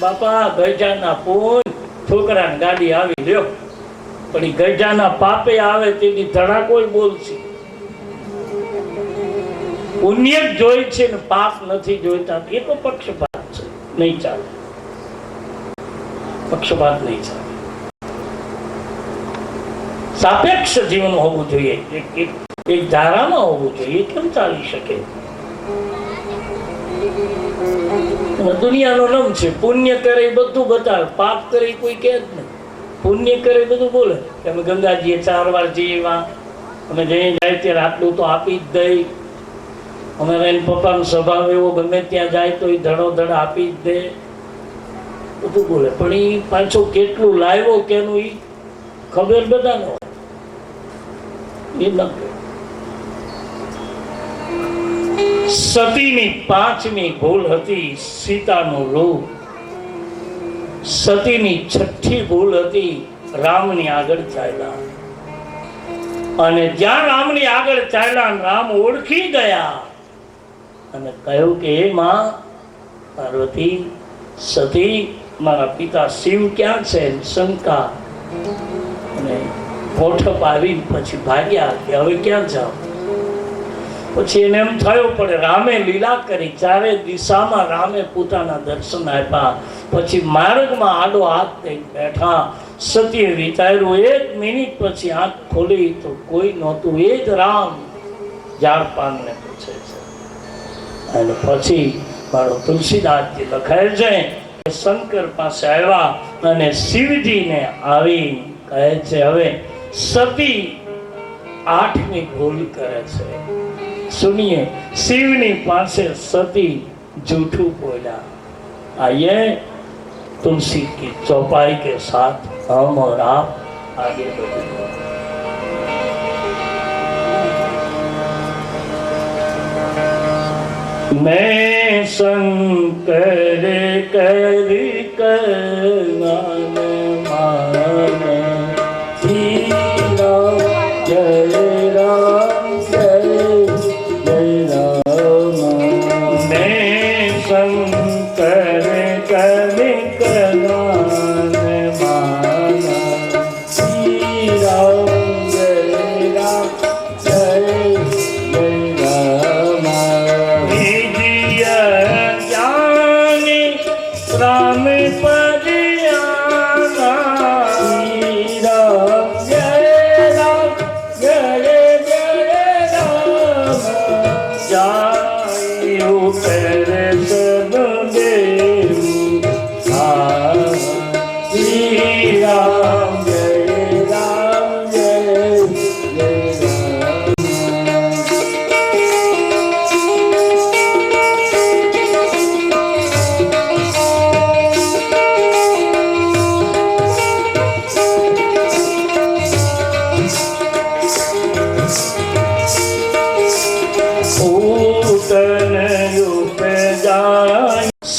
બાપા ગજાના પૂન છોકરાને ગાડી આવી લ્યો, પણ એ ગજાના પાપે આવે તેની ધડાકો બોલશે. પુણ્ય જ જોઈ છે ને પાપ નથી જોઈતા, એ તો પક્ષપાત છે, નહીં ચાલે. પક્ષપાત નહીં ચાલે. સાપેક્ષ જીવન હોવું જોઈએ, એક ધારામાં હોવું જોઈએ. કેમ ચાલી શકે? દુનિયાનો રમ છે. પુણ્ય કરે બધું બતાવે, પાપ કરે કોઈ કહે જ નહીં. પુણ્ય કરે બધું બોલે કે અમે ગંગાજીએ 4 વાર જઈએ, અમે જઈએ જાય ત્યારે આટલું તો આપી જ દઈ. અમારા એને પપ્પાનો સ્વભાવ એવો, ગમે ત્યાં જાય તો એ ધડોધડ આપી જ દે, બધું બોલે. પણ એ પાછો કેટલું લાવ્યો કેનું એ ખબર બધાને હોય. એ ન સતીની 5મી ભૂલ હતી સીતાનું રૂપ. સતીની 6ઠી ભૂલ હતી રામની આગળ ચાલ્યા, અને જ્યાં રામની આગળ ચાલ્યા રામ ઓળખી ગયા અને કહ્યું કે હે માં પાર્વતી, સતી, મારા પિતા શિવ ક્યાં છે? શંકા અને મોઠપ આવી પછી ભાગ્યા કે હવે ક્યાં જાવ? પછી એને એમ થયું પડે રામે લીલા કરી, 4 દિશામાં રામે પોતાના દર્શન આપ્યા. પછી માર્ગમાં આડો હાથ દઈ બેઠા. સતીએ વિચાર્યું, 1 મિનિટ પછી આંખ ખોલી તો કોઈ નહોતું, એ જ રામ ઝાડ પાનને પૂછે છે. અને પછી મારો તુલસીદાસજી લખાય છે કે શંકર પાસે આવ્યા અને શિવજીને આવી કહે છે હવે સતી 8મી ભૂલ કરે છે. सुनिए, शिवनी पासे सती झूठू बोला. आइए तुलसी की चौपाई के साथ हम और आप आगे बढ़े. मैं शंकर कर मान मान श्री राम जय राम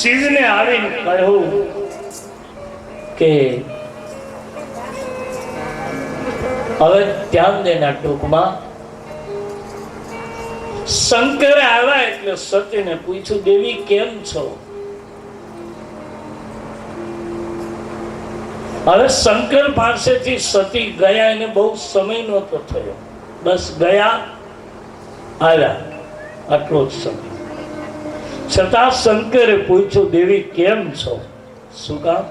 શિવને આવીને કહ્યું કે હવે ધ્યાન દેના ટૂંકમાં. શંકરે આવ્યા એટલે સતીને પૂછ્યું, દેવી કેમ છો? હવે શંકર પાસેથી સતી ગયા, એને બહુ સમય નહોતો થયો, બસ ગયા આવ્યા આટલો જ સમય. છતાં શંકરે પૂછ્યું, દેવી કેમ છો? શું કામ?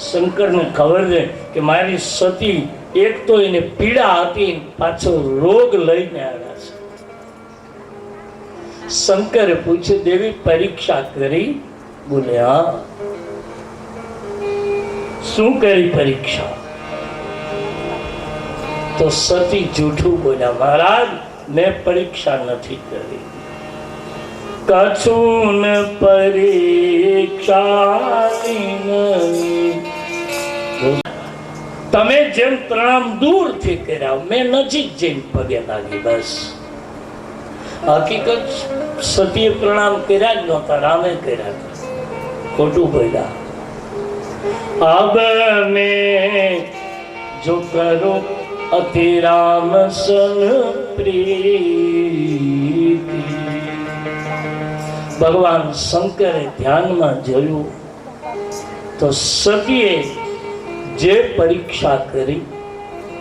શંકરને ખબર છે કે મારી સતી એક તો એને પીડા હતી, પાછો રોગ લઈને આવ્યા છે. શંકરે પૂછ્યું, દેવી પરીક્ષા કરી? બોલે હા. શું કરી પરીક્ષા? તો સતી જૂઠું બોલ્યા, મહારાજ મેં પરીક્ષા નથી કરી. કછુન પરીક્ષા તમે જેમ પ્રણામ દૂરથી કર્યા, મેં નજીક જઈને પગે લાગી, બસ. હકીકત સતીએ પ્રણામ કર્યા જ નહોતા, રામે કર્યા. ખોટું બોલ્યા. અબ મેં જો કરો અતિ રામ સન પ્રીતિ. ભગવાન શંકરે ધ્યાનમાં જોયું તો સતીએ જે પરીક્ષા કરી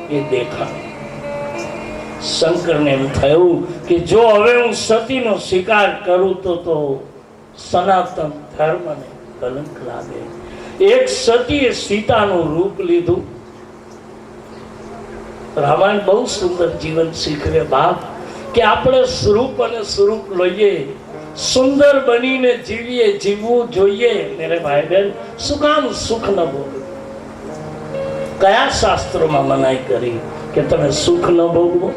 એ દેખાણી. શંકરને એમ થયું કે જો હવે હું સતીનો સ્વીકાર કરું તો સનાતન ધર્મને કલંક લાગે. એક સતીએ સીતાનું રૂપ લીધું. રામાયણ બહુ સુંદર જીવન શીખવે બાપ, કે આપણે સ્વરૂપ અને સ્વરૂપ લઈએ, સુંદર બનીને જીવીએ, જીવવું જોઈએ. મેરે ભાઈ બહેન, શું કામ સુખ ન ભોગવો? કયા શાસ્ત્રોમાં મનાઈ કરી કે તમે સુખ ન ભોગવો?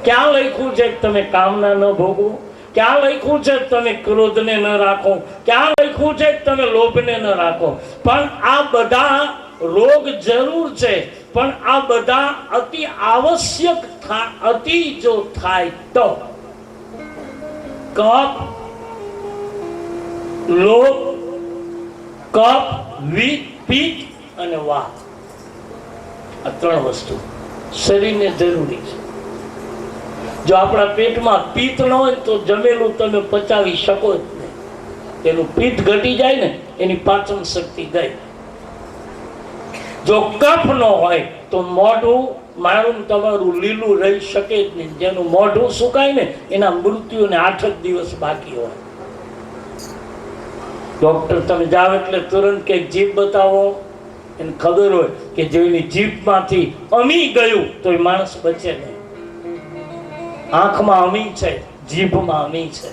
ક્યાં લખ્યું છે કે તમે કામના ન ભોગવો? ક્યાં લખ્યું છે તમે ક્રોધને ન રાખો? ક્યાં લખ્યું છે કે તમે લોભને ન રાખો? પણ આ બધા રોગ જરૂર છે, પણ આ બધા અતિ આવશ્યક અતિ જો થાય તો કફ, લોભ, કફ, પિત્ત અને વાત, આ ત્રણ વસ્તુ શરીરને જરૂરી છે. જો આપણા પેટમાં પિત્ત ન હોય તો જમેલું તમે પચાવી શકો જ નહીં. એનું પિત્ત ઘટી જાય ને, એની પાચન શક્તિ ગઈ. જો કફ ન હોય તો મોઢું મારું તમારું લીલું રહી શકે જ નહીં. જેનું મોઢું સુકાય ને એના મૃત્યુને 8 જ દિવસ બાકી હોય. ડોક્ટર તમે જાઓ એટલે તુરંત કે જીભ બતાવો, એને ખબર હોય કે જેની જીભમાંથી અમી ગયું તો એ માણસ બચે નહીં. આંખમાં અમી છે, જીભમાં અમી છે.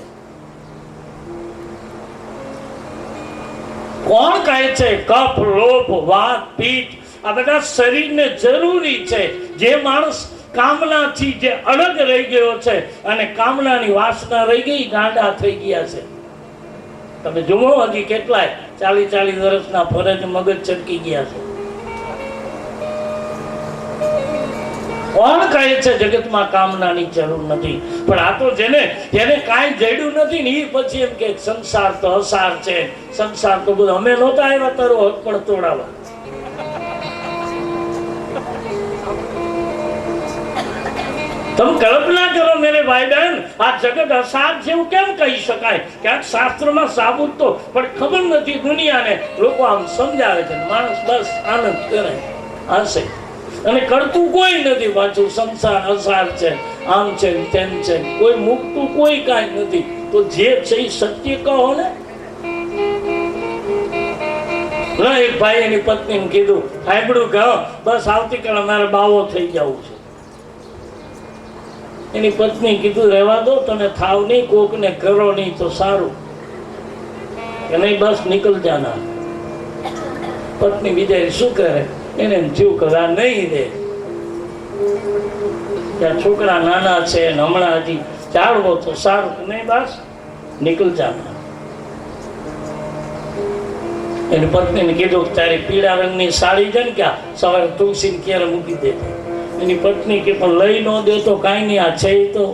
કોણ કહે છે કફ, લોભ, વાત, પિત્ત આ બધા શરીરને જરૂરી છે. જે માણસ કામનાથી જે અલગ રહી ગયો છે અને કામનાની વાસના રહી ગઈ, ગાંડા થઈ ગયા છે. તમે જુઓ હજી કેટલાય 40 વર્ષના ફરજ મગજ ચટકી ગયા છે. કોણ કહે છે જગતમાં કામનાની જરૂર નથી? પણ આ તો જેને કાંઈ જડ્યું નથી ને એ પછી એમ કે સંસાર તો અસાર છે, સંસાર તો બધું અમે નહોતા આવ્યા તારો હક પણ તોડાવા. તમે કલ્પના કરો મેરે ભાઈ બહેન, આ જગત અસાર છે એવું કેમ કહી શકાય? ક્યાંક શાસ્ત્રમાં સાબુત તો પણ ખબર નથી દુનિયાને. લોકો આમ સમજાવે છે, માણસ બસ આનંદ કરે હશે અને કરતું કોઈ નથી. પાછું સંસાર અસાર છે, આમ છે તેમ છે, કોઈ મુકતું કોઈ કાંઈ નથી. તો જે છે એ સત્ય કહો ને. એક ભાઈ એની પત્નીને કીધું, સાંભળ્યું કહો બસ આવતીકાલે મારે બાવો થઈ જવું છે. એની પત્ની કીધું રહેવા દો, તમે થાવ નહીં, કોકને કરો નહીં તો સારું. કે નહીં બસ નીકળ જાના. પત્ની બિચારી શું કરે? એને એમ થયું કે આ નહીં દે, ત્યાં છોકરા નાના છે ને હમણાં હજી ચાલવો તો સારું. કે નહીં બસ નીકળ જાના. એની પત્નીને કીધું તારી પીળા રંગની સાડી છે ને ક્યાં સવારે તુલસીને ક્યારે મૂકી દે. એની પત્ની કે પણ લઈ ન દે તો કાંઈ નહીં, આ છે તો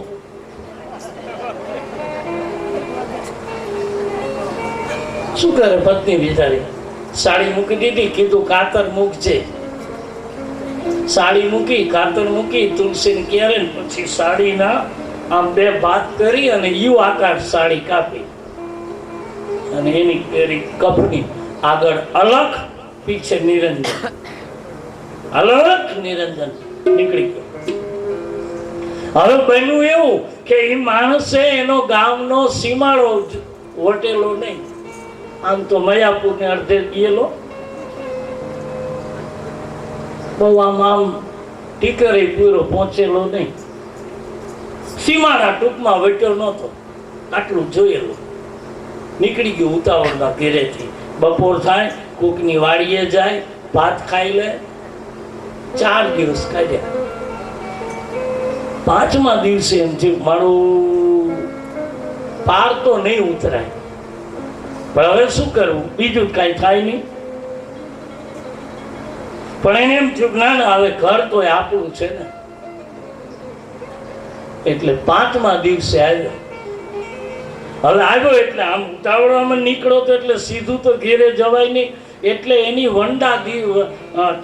શું કરે? પત્ની બિચારી સાડી મૂકી દીધી, કીધું કાતર મૂકજે. સાડી મૂકી, કાતર મૂકી, તુલસીને ક્યારે પછી સાડીના આમ 2 ભાગ કરી અને યુ આકાર સાડી કાપી અને એની પેરી કફની આગળ અલખ, પીછે નિરંજન. અલખ નિરંજન નીકળી ગયો. હવે બન્યું એવું કે એ માણસે એનો ગામનો સીમાડો વટેલો નહીં. આમ તો મયાપુર ને અડધે ગયેલો, બહુ આમ ટીકરે પૂરો પહોંચેલો નહીં. સીમાડા ટૂંકમાં વટ્યો નહોતો, આટલું જોયેલું. નીકળી ગયું ઉતાવળના ઘેરેથી. બપોર થાય, કોકની વાડીએ જાય, ભાત ખાઈ લે. 4 દિવસ કાઢ્યા. 5મા દિવસે એમ થયું મારું પાર તો નહીં ઉતરાય, પણ હવે શું કરવું? બીજું કાંઈ થાય નહીં. પણ એને એમ થયું ના ના હવે ઘર તો આપણું છે ને. એટલે 5મા દિવસે આવ્યો. હવે આવ્યો એટલે આમ ઉતાવળામાં નીકળો તો એટલે સીધું તો ઘેરે જવાય નહીં. એટલે એની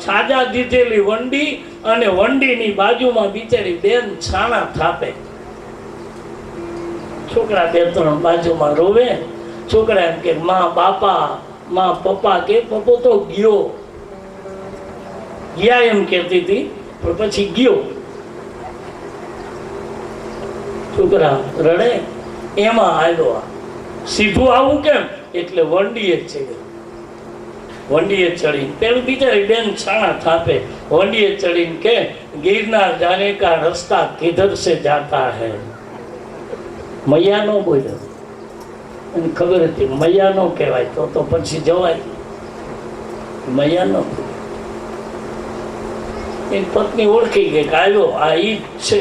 છાજા દીધેલી વંડી અને વંડીની બાજુમાં બિચારી બેન છાણા થાપે. છોકરા 2-3 બાજુમાં રોવે. છોકરા એમ કે માં બાપા માં પપ્પા કે પપ્પો તો ગયો, ગયા એમ કહેતી હતી પણ પછી ગયો. છોકરા રડે એમાં આવ્યો આ સીધું આવું કેમ એટલે વંડીએ છે, વંડીએ ચડીને પેલું બિચારી બેન છાણા થાપે વંડીએ ચડીને કે गिरनार जाने का रास्ता किधर से जाता है. मैया नो बोल्यो, એને ખબર હતી મૈયા નો કહેવાય તો પછી જવાય, મૈયા નો. એની પત્ની ઓળખી ગઈ કે આવ્યો આ ઈ જ છે,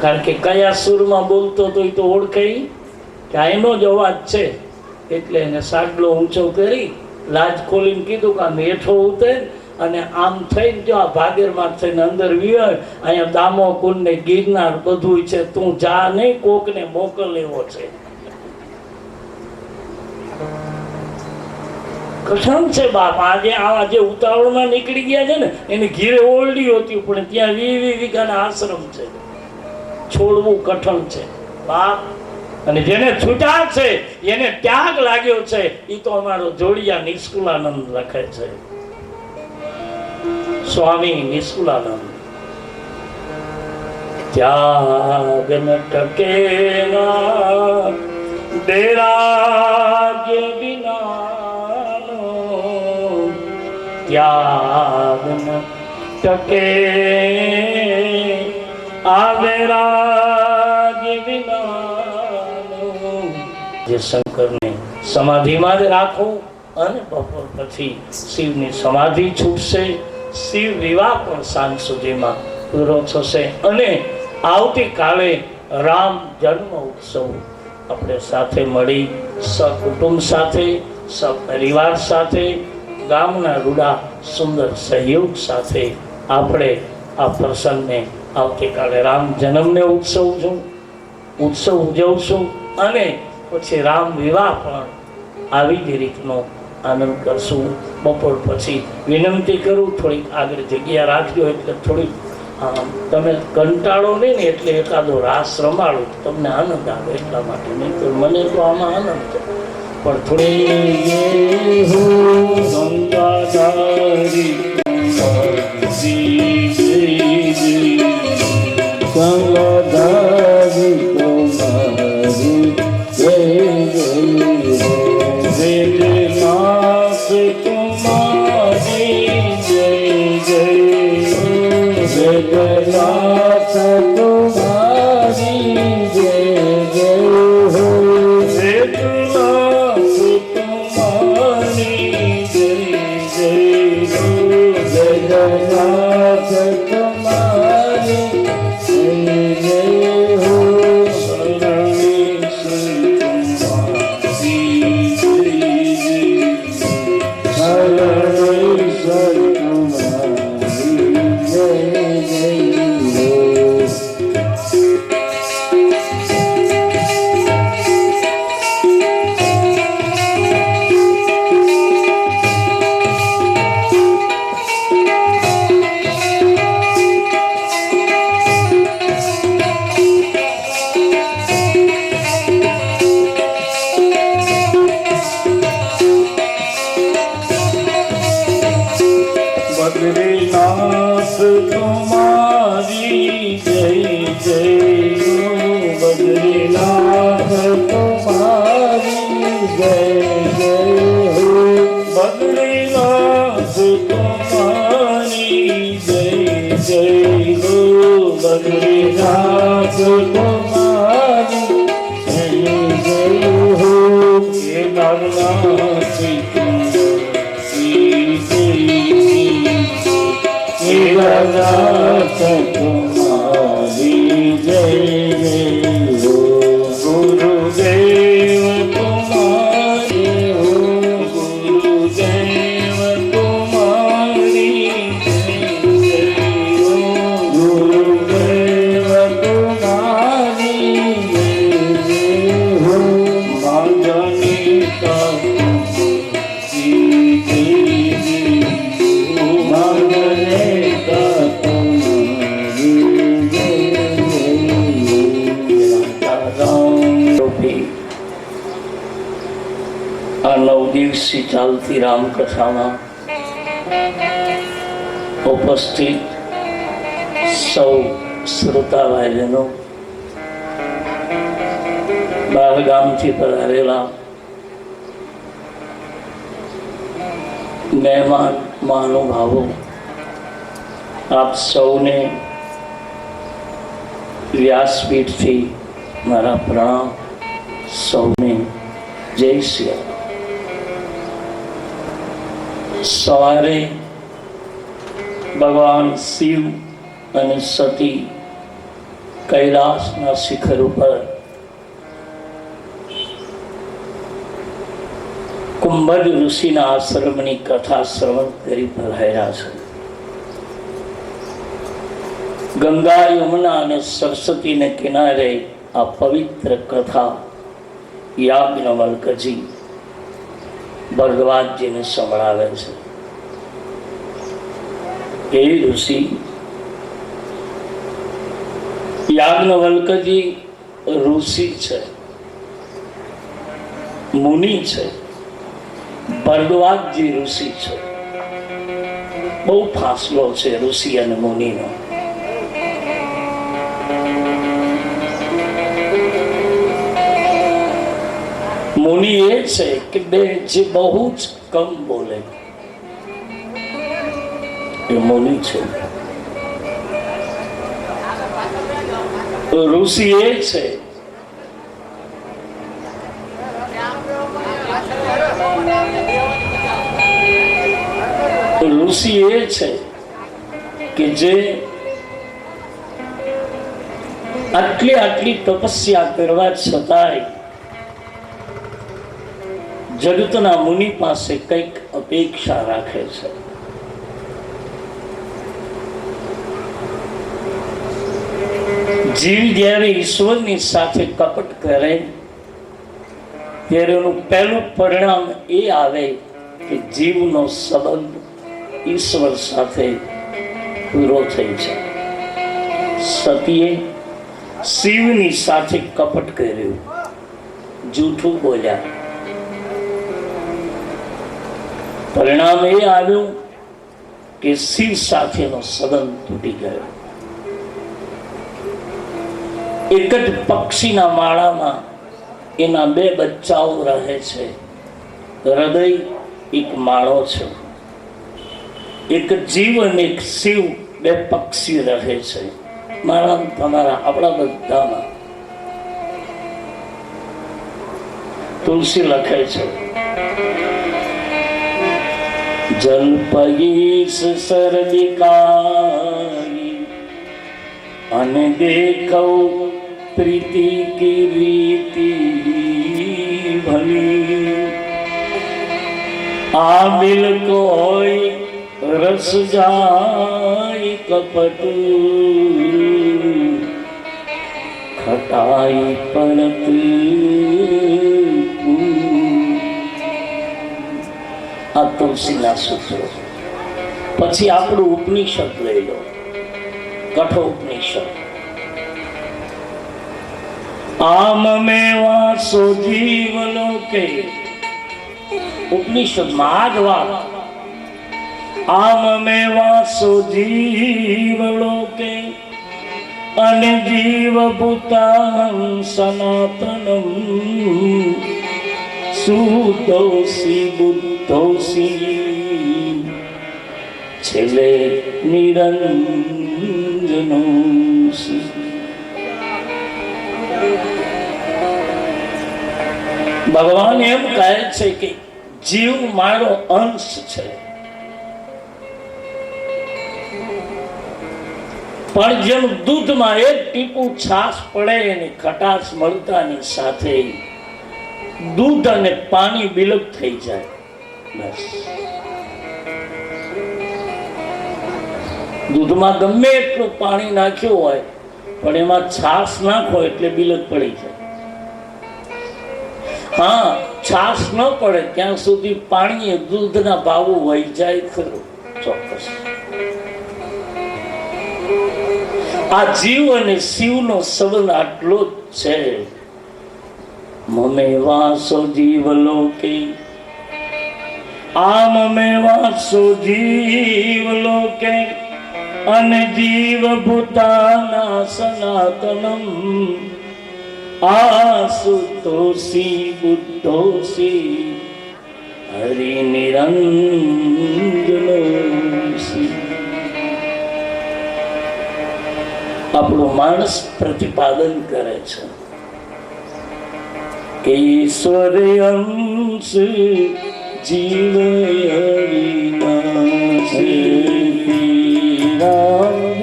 કારણ કે કયા સુરમાં બોલતો તો એ તો ઓળખે કે આ એનો જ અવાજ છે. એટલે એને સાડલો ઊંચો કરી લાજ ખોલીને કીધું કે આમ હેઠો ઉતર અને આમ થઈને જો આ ભાગેરમાં થઈને અંદર વિયર, અહીંયા દામો કુંડ ને ગિરનાર બધું છે, તું જા નહીં, કોકને મોકલ એવો છે. કસમ છે બાપ, આજે આવા જે ઉતાવળમાં નીકળી ગયા છે ને એની ઘીરે ઓરડી હોતી પણ ત્યાં 20 વીઘાના આશ્રમ છે, છોડવું કઠણ છે બાપ. અને જેને છૂટા છે એને ત્યાગ લાગ્યો છે એ તો અમારો જોડિયા નિષ્કુલાનંદ લખે છે, સ્વામી નિષ્કુલાનંદ. ત્યાગ ન ટકેના વૈરાગ્ય વિનાનો, ત્યાગ ન ટકે આ વૈરાગ્ય વિનાનો. જે શંકરને સમાધિમાં જ રાખો અને બપોર પછી શિવની સમાધિ છૂટશે. શિવ વિવાહ પણ સાંજ સુધીમાં પૂરો થશે અને આવતીકાલે રામ જન્મ ઉત્સવ આપણે સાથે મળી સકુટુંબ સાથે સપરિવાર સાથે ગામના રૂડા સુંદર સહયોગ સાથે આપણે આ પ્રસંગને આવતીકાલે રામ જન્મને ઉત્સવ ઉજવશું અને પછી રામ વિવાહ પણ આવી જ રીતનો આનંદ કરશું. બપોર પછી વિનંતી કરું થોડીક આગળ જગ્યા રાખજો એટલે થોડીક તમે કંટાળો નહીં ને એટલે એકાદો રાસ રમાડું તમને આનંદ આવે એટલા માટે, નહીં તો મને તો આમાં આનંદ છે પણ ચાલતી રામકથામાં ઉપસ્થિત સૌ શ્રોતા ભાઈબહેનો, બહારગામથી પધારેલા મહેમાન મહાનુભાવો, આપ સૌને વ્યાસપીઠથી મારા પ્રણામ. સૌને જય શ્રી રામ. સવારે ભગવાન શિવ અને સતી કૈલાસના શિખર ઉપર કુંભજ ઋષિના આશ્રમની કથા શ્રવણ કરી પધાર્યા છે. ગંગા, યમુના અને સરસ્વતીને કિનારે આ પવિત્ર કથા યાજ્ઞવલ્કજી ભરદ્વાજજીને સંભળાવે છે. એ ઋષિ યાજ્ઞવલ્કજી ઋષિ છે, મુનિ છે. ભરદ્વાજજી ઋષિ છે. બહુ ફાસલો છે ઋષિ અને મુનિનો. મુનિ એ છે કે બે જે બહુ જ કમ બોલે એ મુનિ છે. ઋષિ એ છે ઋષિ એ છે કે જે આટલી તપસ્યા કરવા છતાંય જગતના મુનિ પાસે કંઈક અપેક્ષા રાખે છે. જીવ જ્યારે ઈશ્વરની સાથે કપટ કરે ત્યારે એનું પહેલું પરિણામ એ આવે કે જીવનો સંબંધ ઈશ્વર સાથે પૂરો થઈ જાય. સતીએ શિવની સાથે કપટ કર્યું, જૂઠું બોલ્યા. પરિણામ એ આવ્યું કે શિવ સાથેનો સંબંધ તૂટી ગયો. એક જ પક્ષીના માળામાં એના બે બચ્ચાઓ રહે છે. હૃદય એક માળો છે. એક જીવ અને એક શિવ બે પક્ષી રહે છે. મારા તમારા આપણા બધામાં તુલસી લખે છે, જલપગીસ સરદિકારી અને દેખૌ પ્રીતિ કી રીતિ ભલી. આ મિલક હોય રસ જાય કપટ, ખટાઈ પરત. આ તુલસીના સૂત્રો. પછી આપણું ઉપનિષદ લઈ લો, કઠોપનિષદ. આમ મેવાસો જીવલોકે, ઉપનિષદમાં આ જ વાત. આમ મેવાસો જીવલોકે અને જીવભૂતાં સનાતનમ સુદોષી બુદ્ધોષી છેલ્લે નિરંજનો. ભગવાન એમ કહે છે કે જીવ મારો અંશ છે, પણ જેમ દૂધમાં એક ટીપું છાશ પડે એની ખટાશ મળતાની સાથે દૂધ અને પાણી વિલુપ્ત થઈ જાય. બસ દૂધમાં ગમે એટલું પાણી નાખ્યું હોય પણ એમાં છાશ નાખો એટલે વિલુપ્ત પડી જાય. હા, છાશ ન પડે ત્યાં સુધી પાણી દૂધના ભાવો વહી જાય ખરું, ચોક્કસ. આ જીવ અને શિવનો સંબંધ આટલો જ છે. મમે વાસો જીવલોકે આમ મેવાસો જીવ લોકે અને જીવ ભૂતાના સનાતનમ આસુતોષી બુદ્ધોષી હરિ નિરંજનોષી. આપણો માણસ પ્રતિપાદન કરે છે કે ઈશ્વર અંશ જીવ રામ જય રામ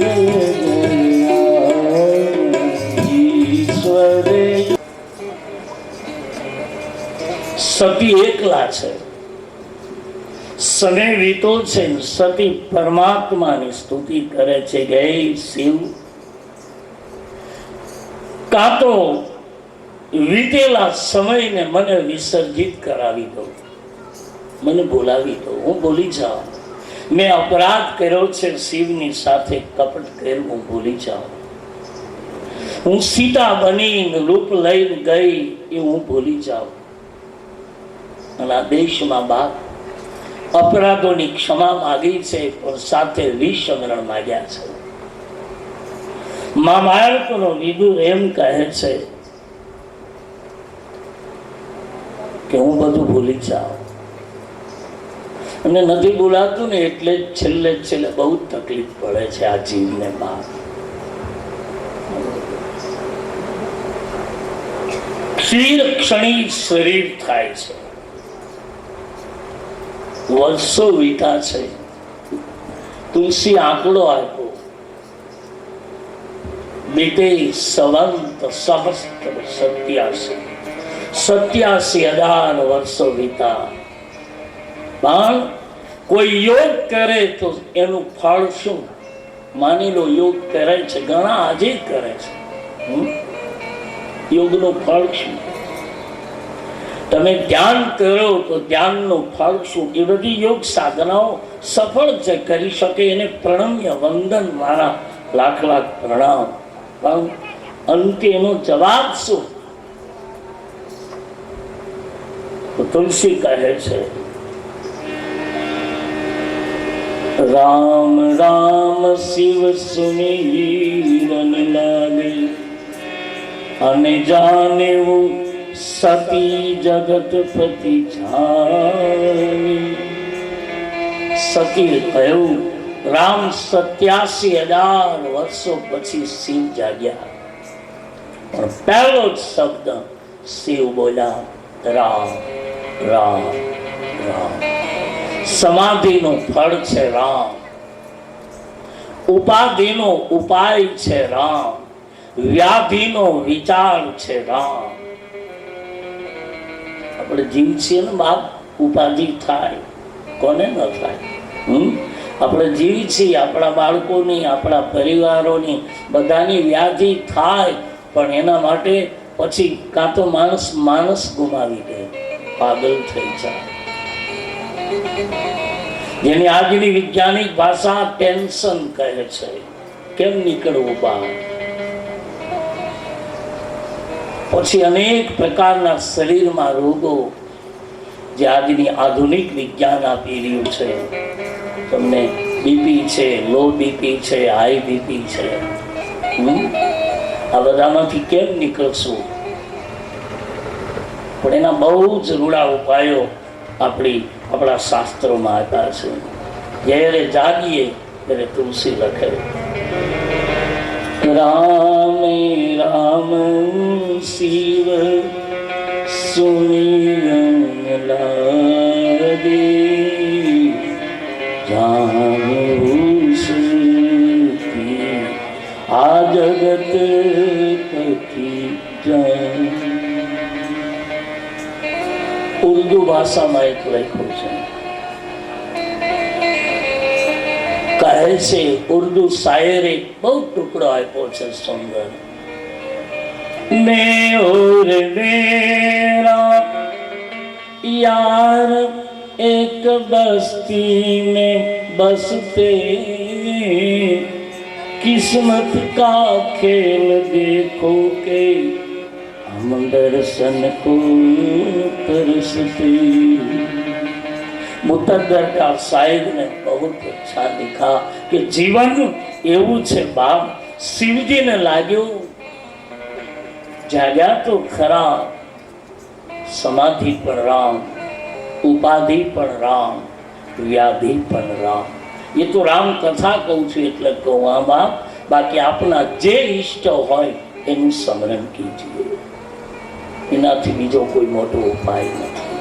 જય ઈશ્વર. સતી એકલા છે, સને રીતો છે. સતી પરમાત્માની સ્તુતિ કરે છે કે હે શિવ, કાં તો વીતેલા સમયને મને વિસર્જિત કરાવી દો, મને બોલાવી દો, હું ભૂલી જાઉં. મેં અપરાધ કર્યો છે, શિવની સાથે કપટ કર્યું, હું ભૂલી જાઉં. હું સીતા બનીને રૂપ લઈને ગઈ એ હું ભૂલી જાઉં. અને આ દેશમાં બાપ અપરાધોની ક્ષમા માગી છે, પણ સાથે વિષમરણ માગ્યા છે. મહાભારતનો વિદુર એમ કહે છે કે હું બધું ભૂલી જાઉં. અને નથી બોલાતું ને એટલે છેલ્લે છેલ્લે બહુ તકલીફ પડે છે આ જીવને. બાપ ક્ષીર ક્ષણી શરીર થાય છે, વર્ષો વીતા છે. તુલસી આંકડો આપ્યો, બેટે સંવંત સહસ્ત્ર 87,000 વર્ષો વીતા. પણ કોઈ યોગ કરે તો એનું ફળ શું? માની લો યોગ કરે છે, ઘણા આજે કરે છે, યોગનું ફળ શું? તમે ધ્યાન કરો તો ધ્યાનનું ફળ શું? એ બધી યોગ સાધનાઓ સફળ છે, કરી શકે એને પ્રણમ્ય વંદન, મારા લાખ લાખ પ્રણામ. પણ અંતે એનો જવાબ શું? તો તુલસી કહે છે રામ રામ શિવ સુમિરન લાગે અને જાનેવું સતી જગતપતિ જાની. સતી કહ્યું રામ 87,000 વર્ષો પછી શિવ જાગ્યા, પણ પહેલો જ શબ્દ શિવ બોલ્યા રામ રામ રામ. સમાધિનું ફળ છે રામ, ઉપાધિનો ઉપાય છે રામ, વ્યાધિનો વિચાર છે રામ. આપણે જીવ છીએ ને બાપ, ઉપાધિ થાય, કોને ન થાય? આપણે જીવ છીએ, આપણા બાળકોની, આપણા પરિવારોની બધાની વ્યાધિ થાય, પણ એના માટે પછી કાં તો માણસ ગુમાવી દે, પાગલ થઈ જાય. જેની આજની વૈજ્ઞાનિક ભાષા ટેન્શન કહે છે. કેમ નીકળવું બહાર? પછી અનેક પ્રકારના શરીરમાં રોગો જે આજની આધુનિક વિજ્ઞાન આપી રહ્યું છે. તમને બીપી છે, લો બીપી છે, હાઈ બીપી છે. આ બધામાંથી કેમ નીકળશું? પણ એના બહુ જ રૂડા ઉપાયો આપણા શાસ્ત્રોમાં આપ્યા છે. જ્યારે જાગીએ ત્યારે તુલસી લખે રામ રામ શિવ સુમિરન લાગે જાનેવું સતી આ જગત પતિ જાન. ઉર્દુ ભાષામાં એક લખ્યું છે, કહે છે ઉર્દુ શાયરે બહુ ટુકડો આપ્યો છે સુંદર. मैं और मेरा यार एक बस्ती में बसते किस्मत का खेल देखो के राम दर्शन को तरसते। मुतद्दर का साहिब ने बहुत अच्छा लिखा कि जीवन એવું છે બાપ, શિવજીને લાગ્યું જાગ્યા તો ખરા, સમાધિ પણ રામ, ઉપાધિ પણ રામ, વ્યાધિ પણ રામ. એ તો રામ કથા કહું છું એટલે કહું આ બાપ. બાકી આપણા જે ઈષ્ટ હોય એનું સ્મરણ કીજીએ, એનાથી બીજો કોઈ મોટો ઉપાય નથી.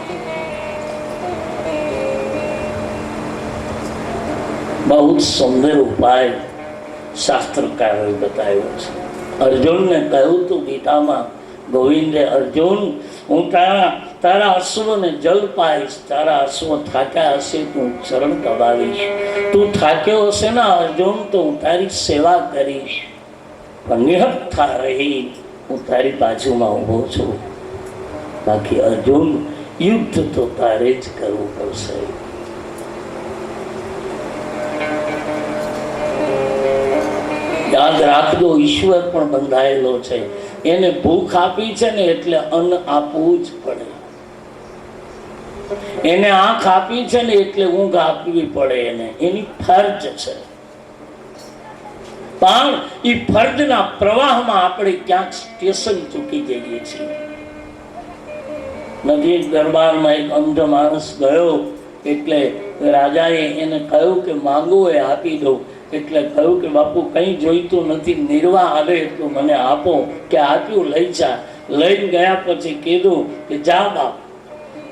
બહુ સુંદર ઉપાય શાસ્ત્રકારોએ બતાવ્યો છે. અર્જુનને કહ્યું તું ગીતામાં, ગોવિંદે અર્જુન હું તારા અશ્વને જલ પાઈશ, તારા અશ્વ થાક્યા હશે તો હું ચરણ દબાવીશ. તું થાક્યો હશે ને અર્જુન તો હું તારી સેવા કરીશ, પણ નિહત્થા રહી હું તારી બાજુમાં ઊભો છું. બાકી અર્જુન યુદ્ધ તો તારે જ કરવું પડશે. યાદ રાખજો, ઈશ્વર પણ બંધાયેલો છે. એને ભૂખ આપી છે ને એટલે અન્ન આપવું જ પડે. એને આંખ આપી છે ને એટલે ઊંઘ આપવી પડે. એને એની ફરજ છે. પણ એ ફરજના પ્રવાહમાં આપણે ક્યાંક સ્ટેશન ચૂકી જઈએ છીએ. નજીક દરબારમાં એક અંધ માણસ ગયો એટલે રાજાએ એને કહ્યું કે માંગવું એ આપી દઉં. એટલે કહ્યું કે બાપુ કંઈ જોઈતું નથી, નિર્વાહ આવે એટલું મને આપો. કે આપ્યું, લઈ જા. લઈને ગયા પછી કીધું કે જા બાપ.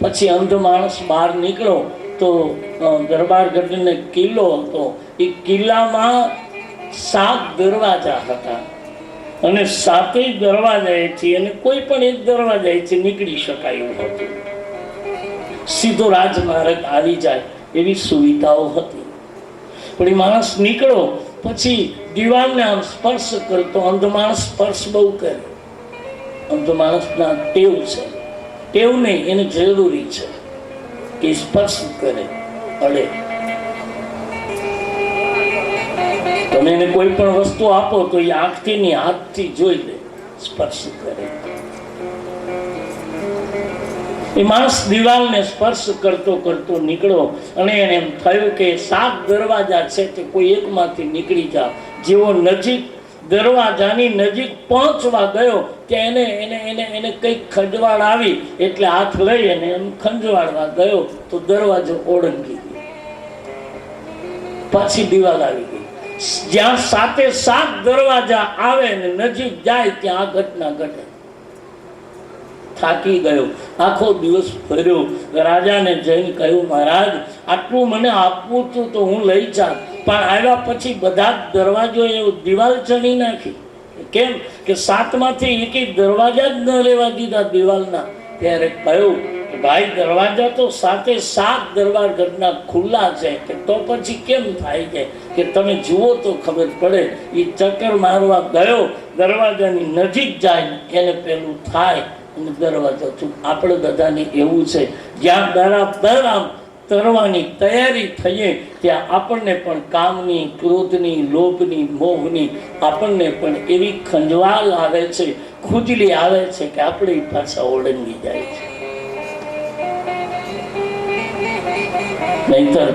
પછી અંધ માણસ બહાર નીકળ્યો તો દરબારગઢને કિલ્લો હતો. એ કિલ્લામાં 7 દરવાજા હતા અને 7 દરવાજાએથી અને કોઈ પણ એક દરવાજાએથી નીકળી શકાય એવું હતું. સીધો રાજમાર્ગ આવી જાય એવી સુવિધાઓ હતી. પણ એ માણસ નીકળો પછી દિવાલને આમ સ્પર્શ કરતો. અંધ માણસ સ્પર્શ બહુ કરે. અંધ માણસના ટેવ છે. ટેવ નહીં, એને જરૂરી છે કે સ્પર્શ કરે, અડે. તમે એને કોઈ પણ વસ્તુ આપો તો એ આંખથી ની હાથથી જોઈ લે, સ્પર્શ કરે. એ માણસ દિવાલને સ્પર્શ કરતો કરતો નીકળો અને એને એમ થયું કે 7 દરવાજા છે તે કોઈ એકમાંથી નીકળી જા. જેવો નજીક દરવાજાની નજીક પહોંચવા ગયો કે એને એને એને એને કંઈક ખંજવાળ આવી એટલે હાથ લઈ અને એમ ખંજવાળવા ગયો તો દરવાજો ઓળંગી ગયો. પાછી દિવાલ આવી ગઈ. જ્યાં 7 દરવાજા આવે ને નજીક જાય ત્યાં આ ઘટના ઘટે. થાકી ગયો, આખો દિવસ ફર્યો. રાજાને જઈને કહ્યું, મહારાજ આટલું મને આપવું હતું તો હું લઈ જાત, પણ આવ્યા પછી બધા જ દરવાજો એવું દિવાલ ચણી નાખી. કેમ કે 7માંથી એક દરવાજા જ ન લેવા દીધા દિવાલના. ત્યારે કહ્યું કે ભાઈ દરવાજા તો 7 દરબારગઢના ખુલ્લા છે. કે તો પછી કેમ થાય છે કે તમે જુઓ તો ખબર પડે. એ ચક્કર મારવા ગયો, દરવાજાની નજીક જાય એને પેલું થાય અને દરવાજો ચૂપ. આપણે બધાને એવું છે, જ્યાં બરાબર આમ તરવાની તૈયારી થઈએ ત્યાં આપણને પણ કામની, ક્રોધની, લોભની, મોહની આપણને પણ એવી ખંજવાળ આવે છે, ખુજલી આવે છે કે આપણે પાછા ઓળંગી જાય છે. નહીતર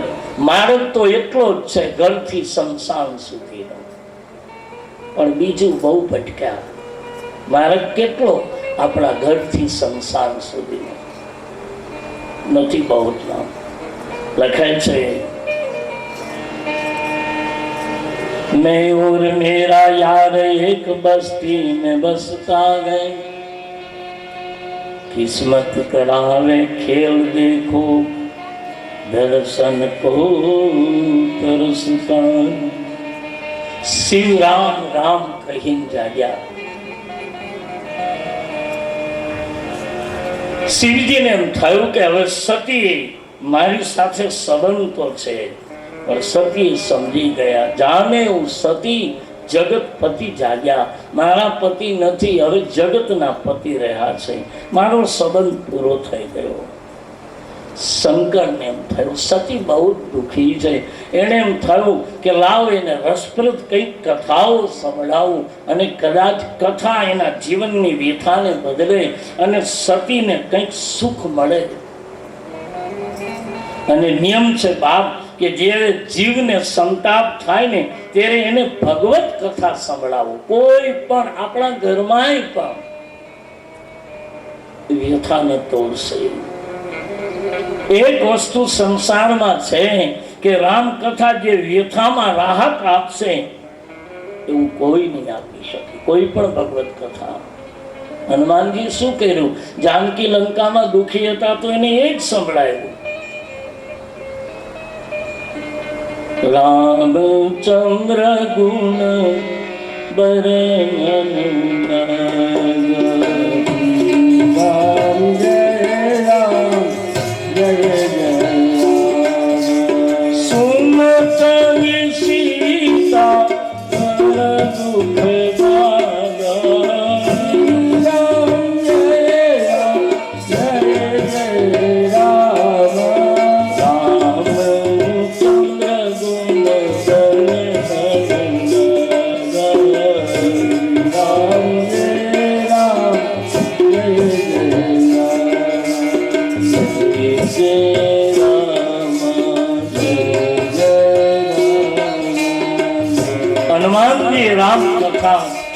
માર્ગ તો એટલો જ છે ઘરથી શમશાન સુધીનો, પણ બીજું બહુ ભટક્યા. માર્ગ કેટલો આપણા ઘરથી શમશાન સુધીનો નથી. બહુ લાંબ લખાય છે, मैं और मेरा यार एक बस्ती में बसता गए, किस्मत करावे खेल देखो दर्शन को तरसता. शिव राम राम कहीं जाग्या. શિવજીને એમ થયું કે હવે સતી મારી સાથે સંબંધ તો છે, પણ સતી સમજી ગયા. જાણે હું સતી જગતપતિ જાગ્યા. મારા પતિ નથી, હવે જગતના પતિ રહ્યા છે. મારો સંબંધ પૂરો થઈ ગયો. શંકરને એમ થયું સતી બહુ દુઃખી છે. એને એમ થયું કે લાવ એને રસપ્રદ કંઈક કથાઓ સંભળાવું અને કદાચ કથા એના જીવનની વ્યથાને બદલે અને સતીને કંઈક સુખ મળે. અને નિયમ છે બાપ કે જ્યારે જીવને સંતાપ થાય ને ત્યારે એને ભગવત કથા સંભળાવો. કોઈ પણ આપણા ઘરમાં પણ વ્યથાને તોડશે. એક વસ્તુ સંસારમાં છે કે રામકથા જે વ્યથામાં રાહત આપશે એવું કોઈ નહીં આપી શકે, કોઈ પણ ભગવત કથા. હનુમાનજી શું કર્યું? જાનકી લંકામાં દુઃખી હતા તો એને એ જ સંભળાયું. રામચંદ્ર ગુણ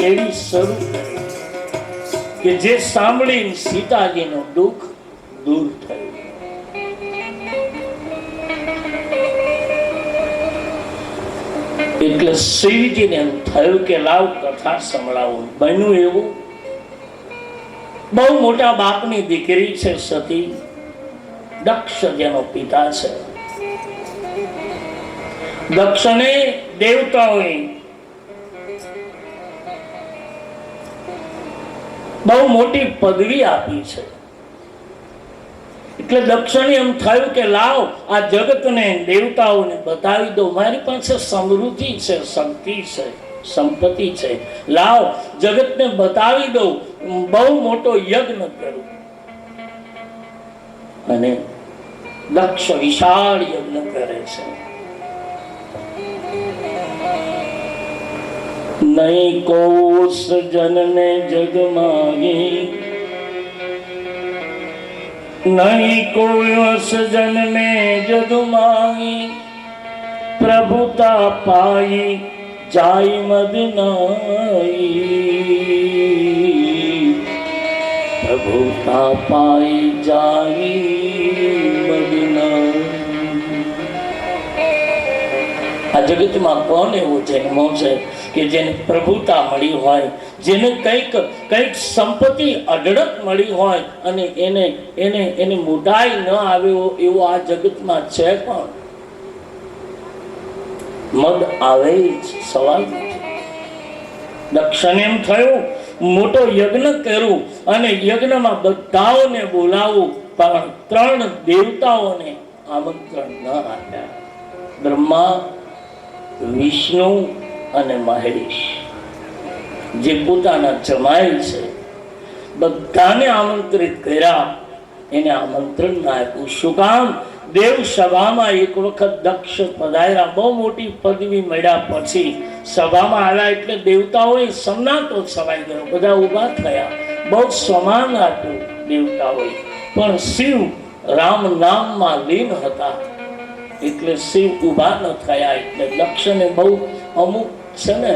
એવી શરૂ કે જે સાંભળીને સીતાજીનું દુઃખ દૂર થયું. એટલે શિવજીને એમ થયું કે લાવ કથા સંભળાવું. બન્યું એવું, બહુ મોટા બાપની દીકરી છે સતી, દક્ષ જેનો પિતા છે. દક્ષને દેવતાઓએ બહુ મોટી પદવી આપી છે. એટલે દક્ષને એમ થયું કે લાવ આ જગતને દેવતાઓને બતાવી દો, મારી પાસે સમૃદ્ધિ છે, શક્તિ છે, સંપત્તિ છે, લાવ જગતને બતાવી દો, બહુ મોટો યજ્ઞ કરું. અને દક્ષ વિશાળ યજ્ઞ કરે છે. નહીં કોષ જનને જગમાગી, નહીં કોષ જનને જગમાગી, પ્રભુતા પાઈ જાય મદનાઈ. પ્રભુતા પાઈ જાય મદનાઈ. આ જગતમાં કોણ એવો જન્મો છે કે જેને પ્રભુતા મળી હોય, જેને કંઈક સંપત્તિ અઢળક મળી હોય અને એને મોટાઈ ન આવ્યો એવો આ જગતમાં છે? પણ મદ આવે જ સવાલ નથી. દક્ષને એમ થયું મોટો યજ્ઞ કરું અને યજ્ઞમાં બધાઓને બોલાવું, પણ 3 દેવતાઓને આમંત્રણ ન આપ્યા. બ્રહ્મા, વિષ્ણુ અને મહેશ, જે પોતાના જમાઈ છે, બધાને આમંત્રિત કર્યા. એને આમંત્રણ ના આપ્યું. શું કામ? દેવ સભામાં એક વખત દક્ષ પધાર્યા. બહુ મોટી પદવી મળ્યા પછી સભામાં આવ્યા એટલે દેવતાઓએ સન્નાટો છવાઈ ગયો. બધા ઊભા થયા, બહુ સમાન આપ્યું દેવતાઓએ. પણ શિવ રામ નામમાં લીન હતા એટલે શિવ ઊભા ન થયા. એટલે દક્ષને બહુ અમુક છે ને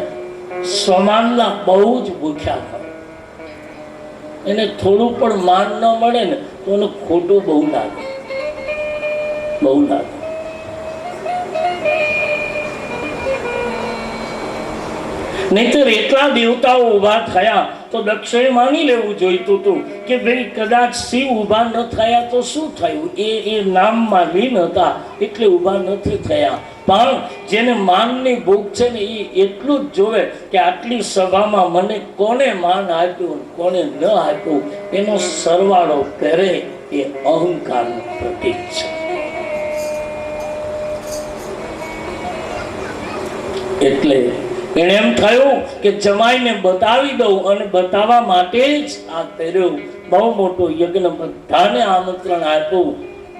સમાનના બહુ જ ભૂખ્યા હોય. એને થોડું પણ માન ન મળે ને તો એને ખોટું બહુ લાગે, બહુ લાગે. નહીતર એટલા દેવતાઓ ઊભા થયા તો દક્ષે માની લેવું જોઈતું હતું કે ભાઈ કદાચ શિવ ઊભા ન થયા તો શું થયું, એ નામમાં લીન હતા એટલે ઊભા નથી થયા. પણ જેને માનની ભૂખ છે ને એ એટલું જ જોવે કે આટલી સભામાં મને કોને માન આપ્યું કોને ન આપ્યું, એનો સરવાળો કરે એ અહંકારનું પ્રતીક છે. એટલે એને એમ થયું કે જમાઈને બતાવી દઉં અને બતાવવા માટે જ આ કર્યું. બહુ મોટો યજ્ઞ, બધાને આમંત્રણ આપ્યું.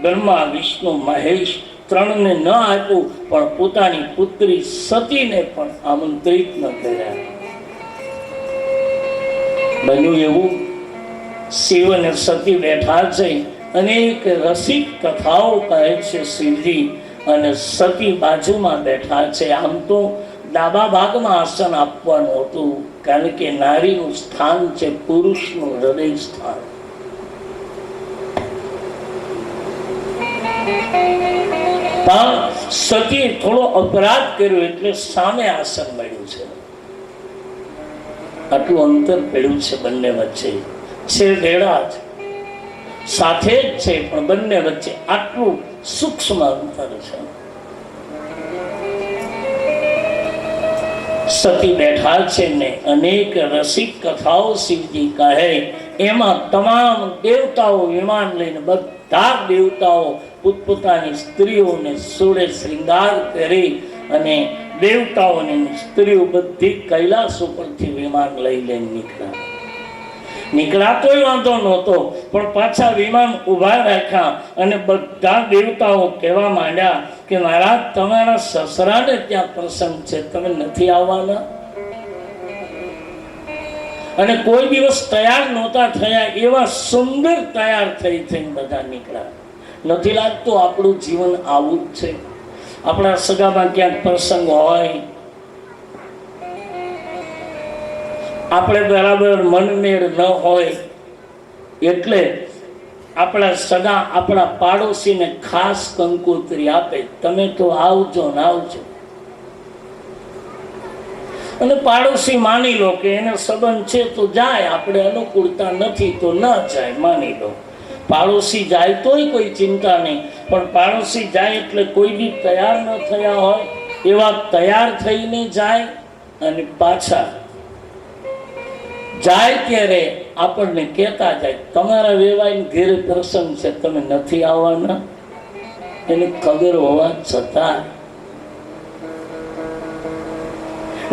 બ્રહ્મા વિષ્ણુ મહેશ ત્રણને ન આપ્યું, પણ પોતાની પુત્રી સતીને પણ આમંત્રિત ન કર્યા. બન્યું એવું, શિવ અને સતી બેઠા છે. અનેક રસિક કથાઓ કહે છે શિવજી, અને સતી બાજુમાં બેઠા છે. આમ તો ડાબા ભાગમાં આસન આપવાનું હતું, કારણ કે નારીનું સ્થાન છે પુરુષનું હૃદય સ્થાન. પણ સતીએ થોડો અપરાધ કર્યો એટલે સામે આસન મળ્યું છે. આટલું અંતર પડ્યું છે બંને વચ્ચે. છે વેળા જ, સાથે જ છે, પણ બંને વચ્ચે આટલું સૂક્ષ્મ અંતર છે. સતી બેઠા છે ને અનેક રસિક કથાઓ શિવજી કહે. એમાં તમામ દેવતાઓ વિમાન લઈને, બધા દેવતાઓ પોતપોતાની સ્ત્રીઓને સોળે શ્રૃંગાર કરી, અને દેવતાઓની સ્ત્રીઓ બધી કૈલાસ ઉપરથી વિમાન લઈ લઈને નીકળ્યા. તોય વાંધો નહોતો, પણ પાછા વિમાન ઉભા રાખ્યા અને બધા દેવતાઓ કહેવા માંડ્યા કે મહારાજ, તમારા સસરાને ત્યાં પ્રસંગ છે, તમે નથી આવવાના? અને કોઈ દિવસ તૈયાર નહોતા થયા એવા સુંદર તૈયાર થઈને બધા નીકળ્યા. નથી લાગતું આપણું જીવન આવું જ છે? આપણા સગામાં ક્યાંક પ્રસંગ હોય, આપણે બરાબર મનમેળ ન હોય, એટલે આપણા સગા આપણા પાડોશીને ખાસ કંકોત્રી આપે, તમે તો આવજો ને આવજો. અને પાડોશી માની લો કે એને સંબંધ છે તો જાય, આપણે અનુકૂળતા નથી તો ન જાય, માની લો. પાડોશી જાય તોય કોઈ ચિંતા નહીં, પણ પાડોશી જાય એટલે કોઈ બી તૈયાર ન થયા હોય એવા તૈયાર થઈને જાય, અને પાછા જાય ત્યારે આપણને કહેતા જાય, તમારા વેવાઈને ઘેરે પ્રસંગ છે, તમે નથી આવવાના? એને ખબર હોવા છતાં.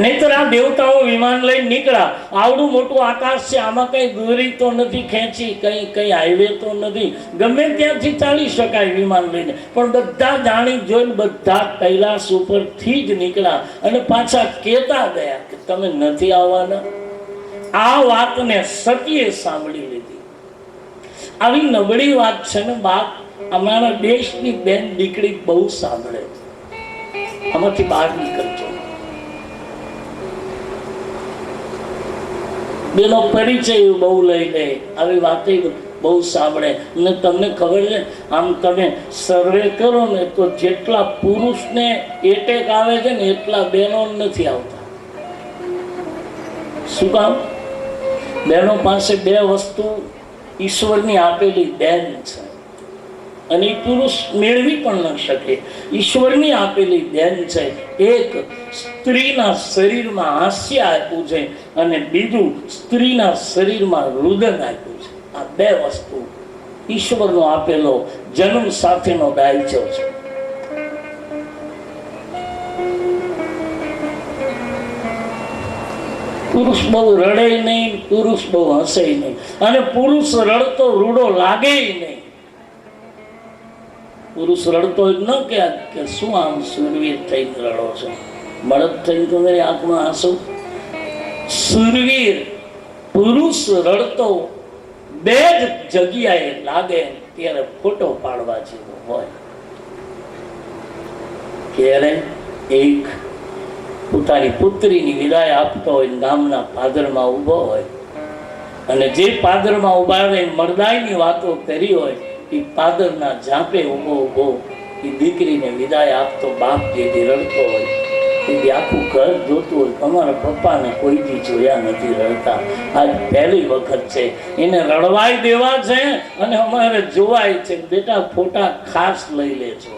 નહીતર આ દેવતાઓ વિમાન લઈને નીકળ્યા. આવડું મોટું આકાશ છે, આમાં કઈ દોરી તો નથી ખેંચી, કઈ હાઈવે તો નથી, ગમે ત્યાંથી ચાલી શકાય વિમાન લઈને. પણ બધા જાણી જોઈને બધા કૈલાસ ઉપરથી જ નીકળ્યા, અને પાછા કહેતા ગયા કે તમે નથી આવવાના. આ વાતને સતીએ સાંભળી લીધી. આવી નબળી વાત છે ને બાપ, અમારા દેશની બેન દીકરી બહુ સાંભળે. આમાંથી બહાર નીકળજો. બેનો પરિચય બહુ લઈ લે, આવી વાતે બહુ સાંભળે. અને તમને ખબર છે, આમ તમે સર્વે કરો ને તો જેટલા પુરુષને એટેક આવે છે ને એટલા બહેનો નથી આવતા. શું કામ? બહેનો પાસે બે વસ્તુ ઈશ્વરની આપેલી દેન છે, અને એ પુરુષ મેળવી પણ ન શકે. ઈશ્વરની આપેલી દેન છે. એક, સ્ત્રીના શરીરમાં હાસ્ય આપ્યું છે, અને બીજું સ્ત્રીના શરીરમાં રુદન આપ્યું છે. આ બે વસ્તુ ઈશ્વરનો આપેલો જન્મ સાથેનો દાયજો છે. પુરુષ બહુ રડે નહીં, પુરુષ બહુ હસે નહીં, અને પુરુષ રડતો રૂડો લાગે નહીં. પુરુષ રડતો ન કે શું આમ સુરવીર થઈને રડો છો, મળદ થઈને તમારી આંખમાં આંસુ. સુરવીર પુરુષ રડતો બે જ જગ્યાએ લાગે ત્યારે ફોટો પાડવા જેવો હોય. ક્યારે? એક, પોતાની પુત્રીની વિદાય આપતો હોય, ગામના પાદરમાં ઊભો હોય, અને જે પાદરમાં ઉભા રહીને મરદાઈની વાતો કરી હોય, એ પાદરના ઝાંપે ઊભો એ દીકરીને વિદાય આપતો બાપ જે રડતો હોય, એ આખું ઘર જોતું હોય, અમારા પપ્પાને કોઈ દી જોયા નથી રડતા, આજ પહેલી વખત છે, એને રડવાય દેવા છે અને અમારે જોવાય છે, બેટા ફોટા ખાસ લઈ લેજો.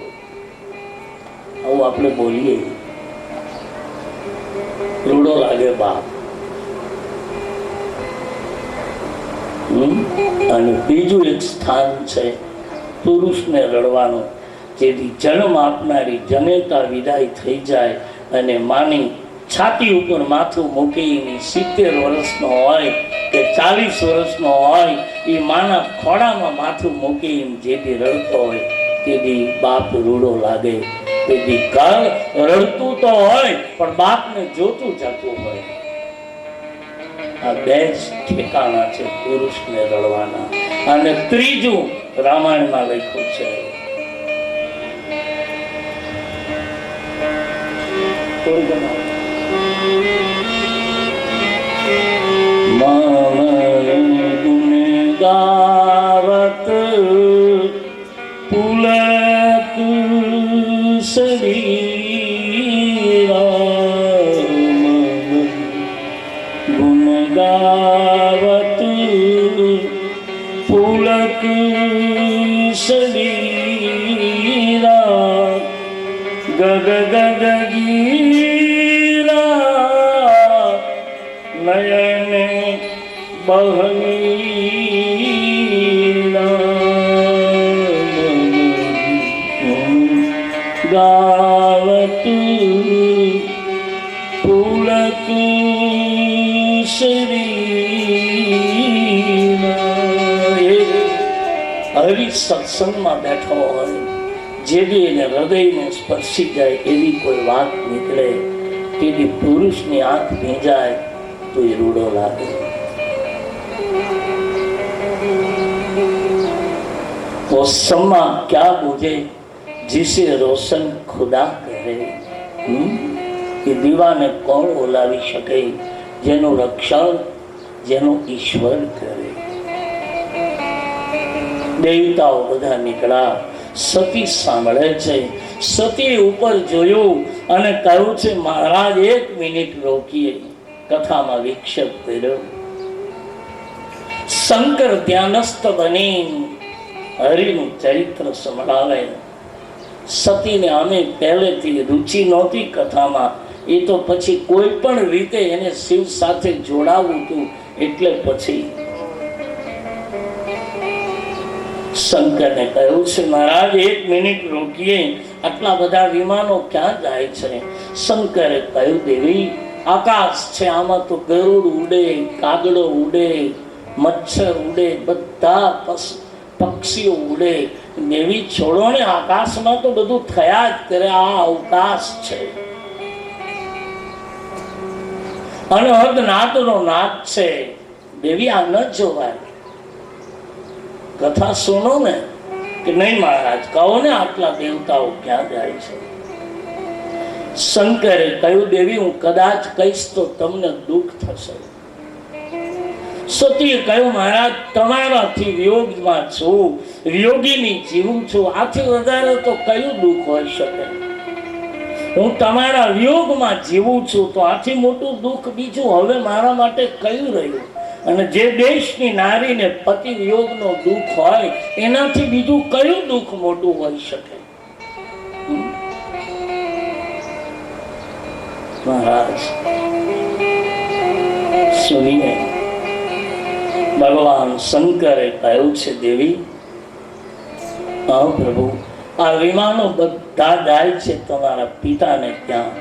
આવું આપણે બોલીએ, રૂડો લાગે બાપ. અને બીજું એક સ્થાન છે પુરુષને રડવાનું, જેથી જન્મ આપનારી જનેતા વિદાય થઈ જાય અને માની છાતી ઉપર માથું મૂકીને 70 વર્ષનો હોય કે 40 વર્ષનો હોય, એ માના ખોળામાં માથું મૂકીને જેથી રડતો હોય, તેથી બાપ રૂડો લાગે, તેથી ઘર રડતું તો હોય પણ બાપને જોતું જતું હોય. આ બે જ ઠેકાણા છે પુરુષને રડવાના. અને ત્રીજું રામાયણમાં લખ્યું છે. ગાવત પુલક શરીરા, ગુણ ગાવત પુલક શરીરા, ગગ ગગ ગીરા નયને બહની ગાવત પુલક શરીરા. હરિ સત્સંગમાં બેઠો હોય, જેવી એને હૃદયને સ્પર્શી જાય એવી કોઈ વાત નીકળે, તેથી પુરુષની આંખ ભીંજાય તો એ રૂડો લાગે. वो सम्मा क्या बुझे जिसे रोशन खुदा करे. એ દીવાને કોણ ઓલાવી શકે જેનું રક્ષણ જેનું ઈશ્વર કરે. દેવતાઓ બધા નીકળ્યા, સતી સાંભળે છે. સતી ઉપર જોયું અને કહ્યું છે મહારાજ એક મિનિટ રોકીએ. કથામાં વિક્ષેપ કર્યો. શંકર ધ્યાનસ્થ બની હરિનું ચરિત્ર સંભળાવે. સતીને અમે પહેલેથી રુચિ નહોતી કથામાં, એ તો પછી કોઈ પણ રીતે એને શિવ સાથે જોડાવું હતું, એટલે પછી શંકરને કહ્યું છે મહારાજ એક મિનિટ રોકીએ, આટલા બધા વિમાનો ક્યાં જાય છે? શંકરે કહ્યું દેવી આકાશ છે, આમાં તો ગરુડ ઉડે, કાગડો ઉડે, મચ્છર ઉડે, બધા પક્ષીઓ ઉડે. દેવી છોડો ને, આકાશમાં તો બધું થયા જ કરે, આ અવકાશ છે અને અર્ધનાદનો નાદ છે. દેવી આ ન જોવાય. કથા સુનો ને. કે નહીં મહારાજ, કહો ને આટલા દેવતાઓ ક્યાં જાય છે? શંકરે કહ્યું દેવી હું કદાચ કહીશ તો તમને દુઃખ થશે. સતીએ કહ્યું મહારાજ તમારાથી વિયોગમાં છું, વિયોગીની જીવું છું, આથી વધારે તો કયું દુઃખ હોઈ શકે? હું તમારા વિયોગમાં જીવું છું તો આથી મોટું દુઃખ બીજું હવે મારા માટે કયું રહ્યું? અને જે દેશની નારીને પતિ વિયોગનો દુઃખ હોય એનાથી બીજું કયું દુઃખ મોટું હોઈ શકે? મહારાજ સુનીએ, ભગવાન શંકરે કહ્યું છે દેવી હા પ્રભુ, આ વિમાનો બધા જાય છે તમારા પિતાને ત્યાં.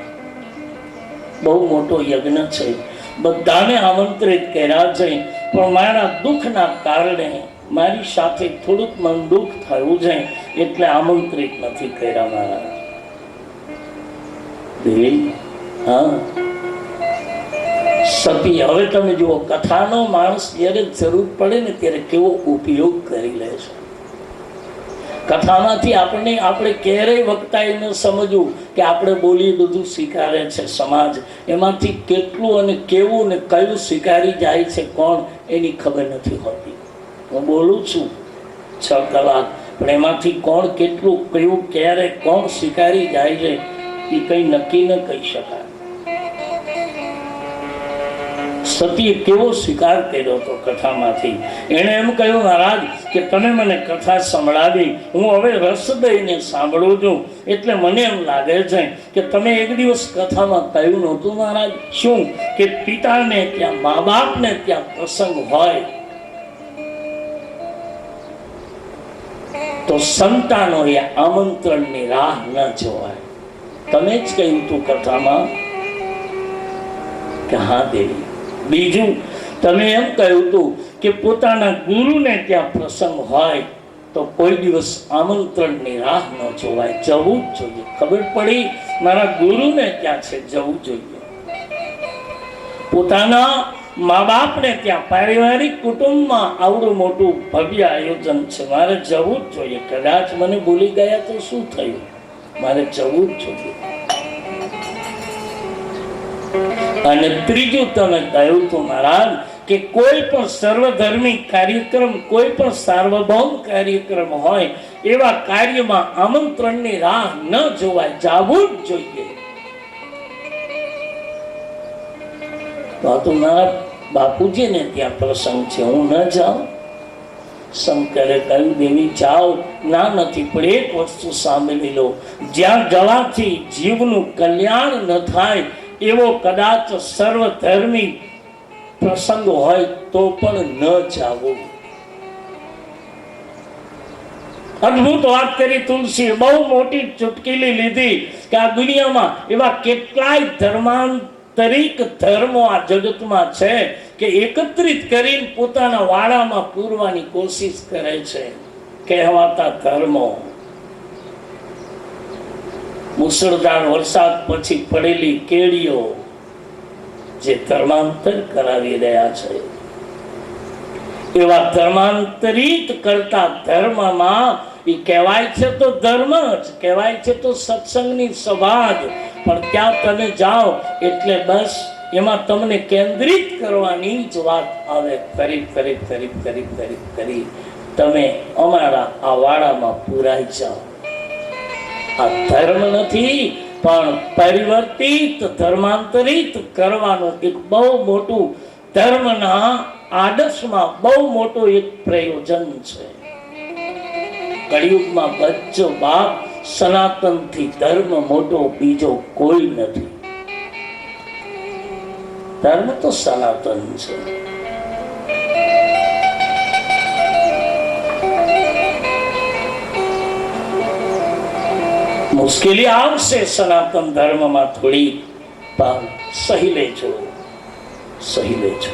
બહુ મોટો યજ્ઞ છે, બધાને આમંત્રિત કર્યા છે, પણ મારા દુઃખના કારણે મારી સાથે થોડુંક મન દુઃખ થયું છે, એટલે આમંત્રિત નથી કર્યા મહારાજ. દેવી હા સતી, હવે તમે જુઓ કથાનો માણસ જ્યારે જરૂર પડે ને ત્યારે કેવો ઉપયોગ કરી લે છે. કથામાંથી આપણે ક્યારેય વક્તાએ ન સમજવું કે આપણે બોલીએ બધું સ્વીકારે છે સમાજ, એમાંથી કેટલું અને કેવું ને કયું સ્વીકારી જાય છે કોણ એની ખબર નથી હોતી. હું બોલું છું 6 કલાક, પણ એમાંથી કોણ કેટલું કયું ક્યારે કોણ સ્વીકારી જાય છે એ કંઈ નક્કી ન કહી શકાય. સતીએ કેવો સ્વીકાર કર્યો હતો કથામાંથી. એણે એમ કહ્યું મહારાજ કે તમે મને કથા સંભળાવી, હું હવે રસ દઈને સાંભળું છું, એટલે મને એમ લાગે છે કે તમે એક દિવસ કથામાં કહ્યું નહોતું મહારાજ શું કે પિતાને ત્યાં મા બાપને ત્યાં પ્રસંગ હોય તો સંતાનોએ આમંત્રણની રાહ ન જોવાય. તમે જ કહ્યું હતું કથામાં કે હા દેવી. બીજું તમે એમ કહ્યું હતું કે પોતાના ગુરુને ત્યાં પ્રસંગ હોય તો કોઈ દિવસ આમંત્રણની રાહ ન જોવાય, જવું જ જોઈએ. ખબર પડી મારા ગુરુને ક્યાં છે, જવું જોઈએ. પોતાના મા બાપને ત્યાં પારિવારિક કુટુંબમાં આવડું મોટું ભવ્ય આયોજન છે, મારે જવું જ જોઈએ. કદાચ મને ભૂલી ગયા તો શું થયું, મારે જવું જ જોઈએ. અને ત્રીજું તમે કહ્યું તો મહારાજ કે કોઈ પણ સર્વધર્મી કાર્યક્રમ, કોઈ પણ સાર્વભૌમ કાર્યક્રમ હોય એવા કાર્યમાં આમંત્રણની રાહ ન જોવાય, જવું જ જોઈએ. તો મારા બાપુજીને ત્યાં પ્રસંગ છે, હું ન જાઉં? શંકરે કહ્યું દેવી જાઓ, ના નથી, પણ એક વસ્તુ સાંભળી લો, જ્યાં જવાથી જીવનું કલ્યાણ ન થાય એવો કદાચ સર્વધર્મી પ્રસંગ હોય તો પણ ન જાવું. અદભુત વાત કરી તુલસી, બહુ મોટી ચુટકીલી લીધી કે આ દુનિયામાં એવા કેટલાય ધર્માંતરિક ધર્મો આ જગતમાં છે કે એકત્રિત કરીને પોતાના વાડામાં પૂરવાની કોશિશ કરે છે. કહેવાતા ધર્મો મુસળધાર વરસાદ પછી પડેલી કેડીઓ જે ધર્માંતર કરાવી રહ્યા છે, એવા ધર્માંતરિત કરતા ધર્મમાં એ કહેવાય છે તો ધર્મ જ કહેવાય છે, તો સત્સંગની સભા જ, પણ ત્યાં તમે જાઓ એટલે બસ એમાં તમને કેન્દ્રિત કરવાની જ વાત આવે. ફરી ફરી ફરી ફરી ફરી ફરી તમે અમારા આ વાડામાં પુરાઈ જાઓ. આ ધર્મ નથી, પણ પરિવર્તિત ધર્માંતરિત કરવાનું એક બહુ મોટું ધર્મના આદર્શમાં બહુ મોટું એક પ્રયોજન છે. કળિયુગમાં બચ્ચો બાપ સનાતનથી ધર્મ મોટો બીજો કોઈ નથી. ધર્મ તો સનાતન છે. મુશ્કેલી આવશે સનાતન ધર્મમાં થોડી, પણ સહી લેજો, સહી લેજો.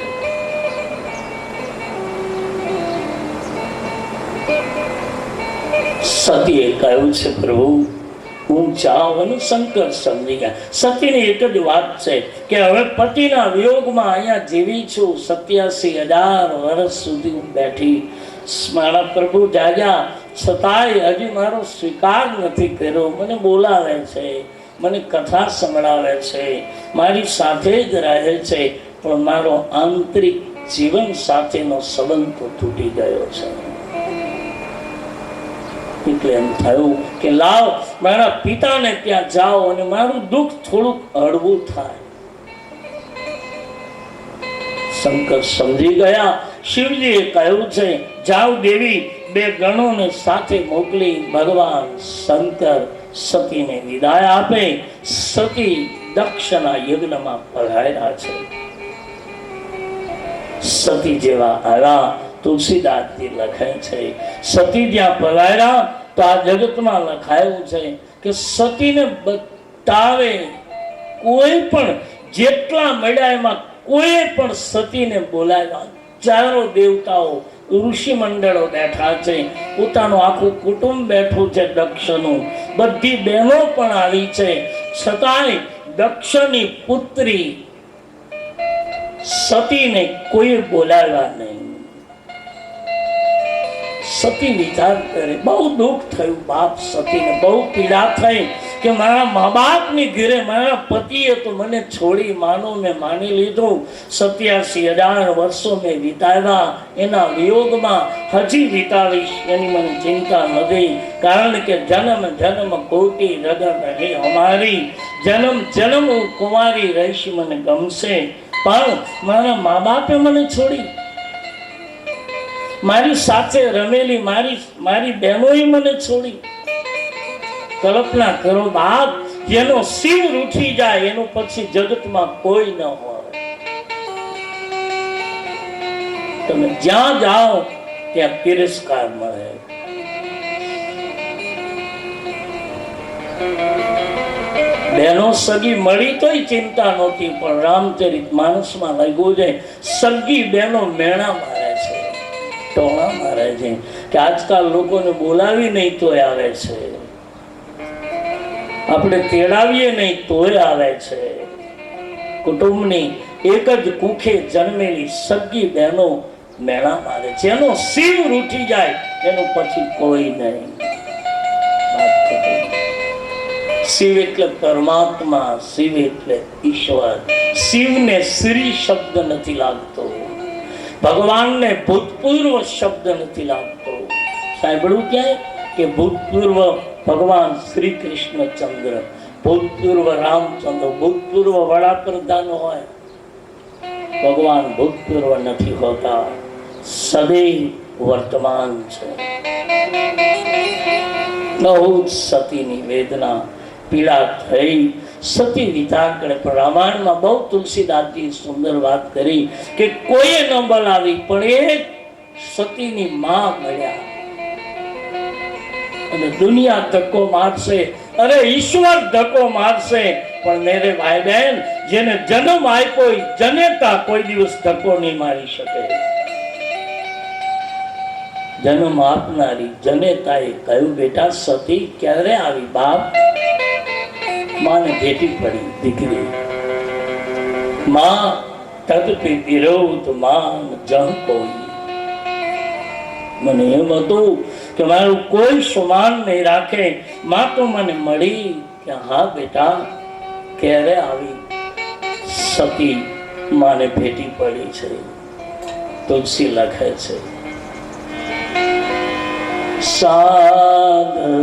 સતીએ કહ્યું છે પ્રભુ હું જાઉં, અને શંકર સમજી ગયા. સતીની એક જ વાત છે કે હવે પતિના વિયોગમાં અહીંયા જીવી છું, 87,000 વર્ષ સુધી હું બેઠી, મારા પ્રભુ જાગ્યા છતાંય હજી મારો સ્વીકાર નથી કર્યો. મને બોલાવે છે, મને કથા સંભળાવે છે, મારી સાથે જ રહે છે, પણ મારો આંતરિક જીવન સાથેનો સંબંધ તો તૂટી ગયો છે. એટલે એમ થયું કે લાવ મારા પિતાને ત્યાં જાઓ અને મારું દુઃખ થોડુંક હળવું થાય. શંકર સમજી ગયા. શિવજીએ કહ્યું છે જાઓ દેવી, 2 ગણોને સાથે મોકલી ભગવાન શંકર સતીને વિદાય આપે. સતી દક્ષના યજ્ઞમાં પધાર્યા છે. સતી જેવા આવ્યા, તુલસીદાસજી લખે છે સતી જ્યાં પધાર્યા તો આ જગતમાં લખાયું છે કે સતીને બતાવે કોઈ પણ જેટલા મળ્યા એમાં કોઈ પણ સતીને બોલાવ્યા. ચારો દેવતાઓ ઋષિ મંડળો બેઠા છે, પોતાનું આખું કુટુંબ બેઠું છે દક્ષનું, બધી બહેનો પણ આવી છે, છતાંય દક્ષની પુત્રી સતીને કોઈ બોલાવ્યા નહીં. સતી વિચાર કરે, બહુ દુઃખ થયું બાપ, સતીને બહુ પીડા થઈ કે મારા મા બાપની ઘરે મારા પતિએ તો મને છોડી માનો મેં માની લીધું, 87,000 વર્ષો મેં વિતાવ્યા, એના વિયોગમાં હજી વિતાવીશ એની મને ચિંતા નથી, કારણ કે જન્મ જન્મ કોટી રગત રહે અમારી, જન્મ જન્મ હું કુંવારી રહીશ મને ગમશે. પણ મારા મા બાપે મને છોડી, મારી સાથે રમેલી મારી બહેનોએ મને છોડી. કલ્પના કરો બાપ, જેનો શિવ રૂઠી જાય એનું પછી જગતમાં કોઈ ન હોય. તમે જ્યાં જાઓ ત્યાં તિરસ્કાર મળે. બહેનો સગી મળી તોય ચિંતા નહોતી, પણ રામચરિત માનસમાં લાગ્યું છે સગી બહેનો મેણા મારે છે, ટોણા મારે છે. કે આજકાલ લોકોને બોલાવી નહીં તોય આવે છે, આપણે તેડાવીએ નહીં તોય આવે છે. કુટુંબની એક જ કુખે જન્મેલી સગી બહેનો મેળા મારે છે. એનો શિવ રૂઠી જાય એનું પછી કોઈ નહીં. શિવ એટલે પરમાત્મા, શિવ એટલે ઈશ્વર. શિવને શ્રી શબ્દ નથી લાગતો, ભગવાનને ભૂતપૂર્વ શબ્દ નથી લાગતો. સાંભળ્યું ક્યાંય કે ભૂતપૂર્વ ભગવાન શ્રી કૃષ્ણચંદ્ર, ભૂતપૂર્વ રામચંદ્ર, ભૂતપૂર્વ વડાપ્રધાન હોય? ભગવાન ભૂતપૂર્વ નથી હોતા, સદૈવ વર્તમાન છે. બહુ સતીની વેદના પીડા થઈ. સતી વિતાકડે પણ રામાયણમાં બહુ તુલસીદાસજી સુંદર વાત કરી કે કોઈએ ન બોલાવી પણ એક સતીની માં મળ્યા. અને દુનિયા ધક્કો મારશે, અરે ઈશ્વર ધક્કો મારશે, પણ મેરે ભાઈ બહેન, જેને જન્મ આપ્યો જનેતા કોઈ દિવસ ધક્કો નહીં મારી શકે. જન્મ આપનારી જનેતાએ કહ્યું, બેટા સતી ક્યારે આવી? બાપ, માને ભેટી પડી દીકરી. માં તદપી વિરોધ માન જહ કોઈ. મને એમ હતું કે મારું કોઈ સમાન નહીં રાખે. માં તો મને મળી કે હા બેટા ક્યારે આવી? સતી માને ભેટી પડી છે. તુલસી લખે છે, સાગર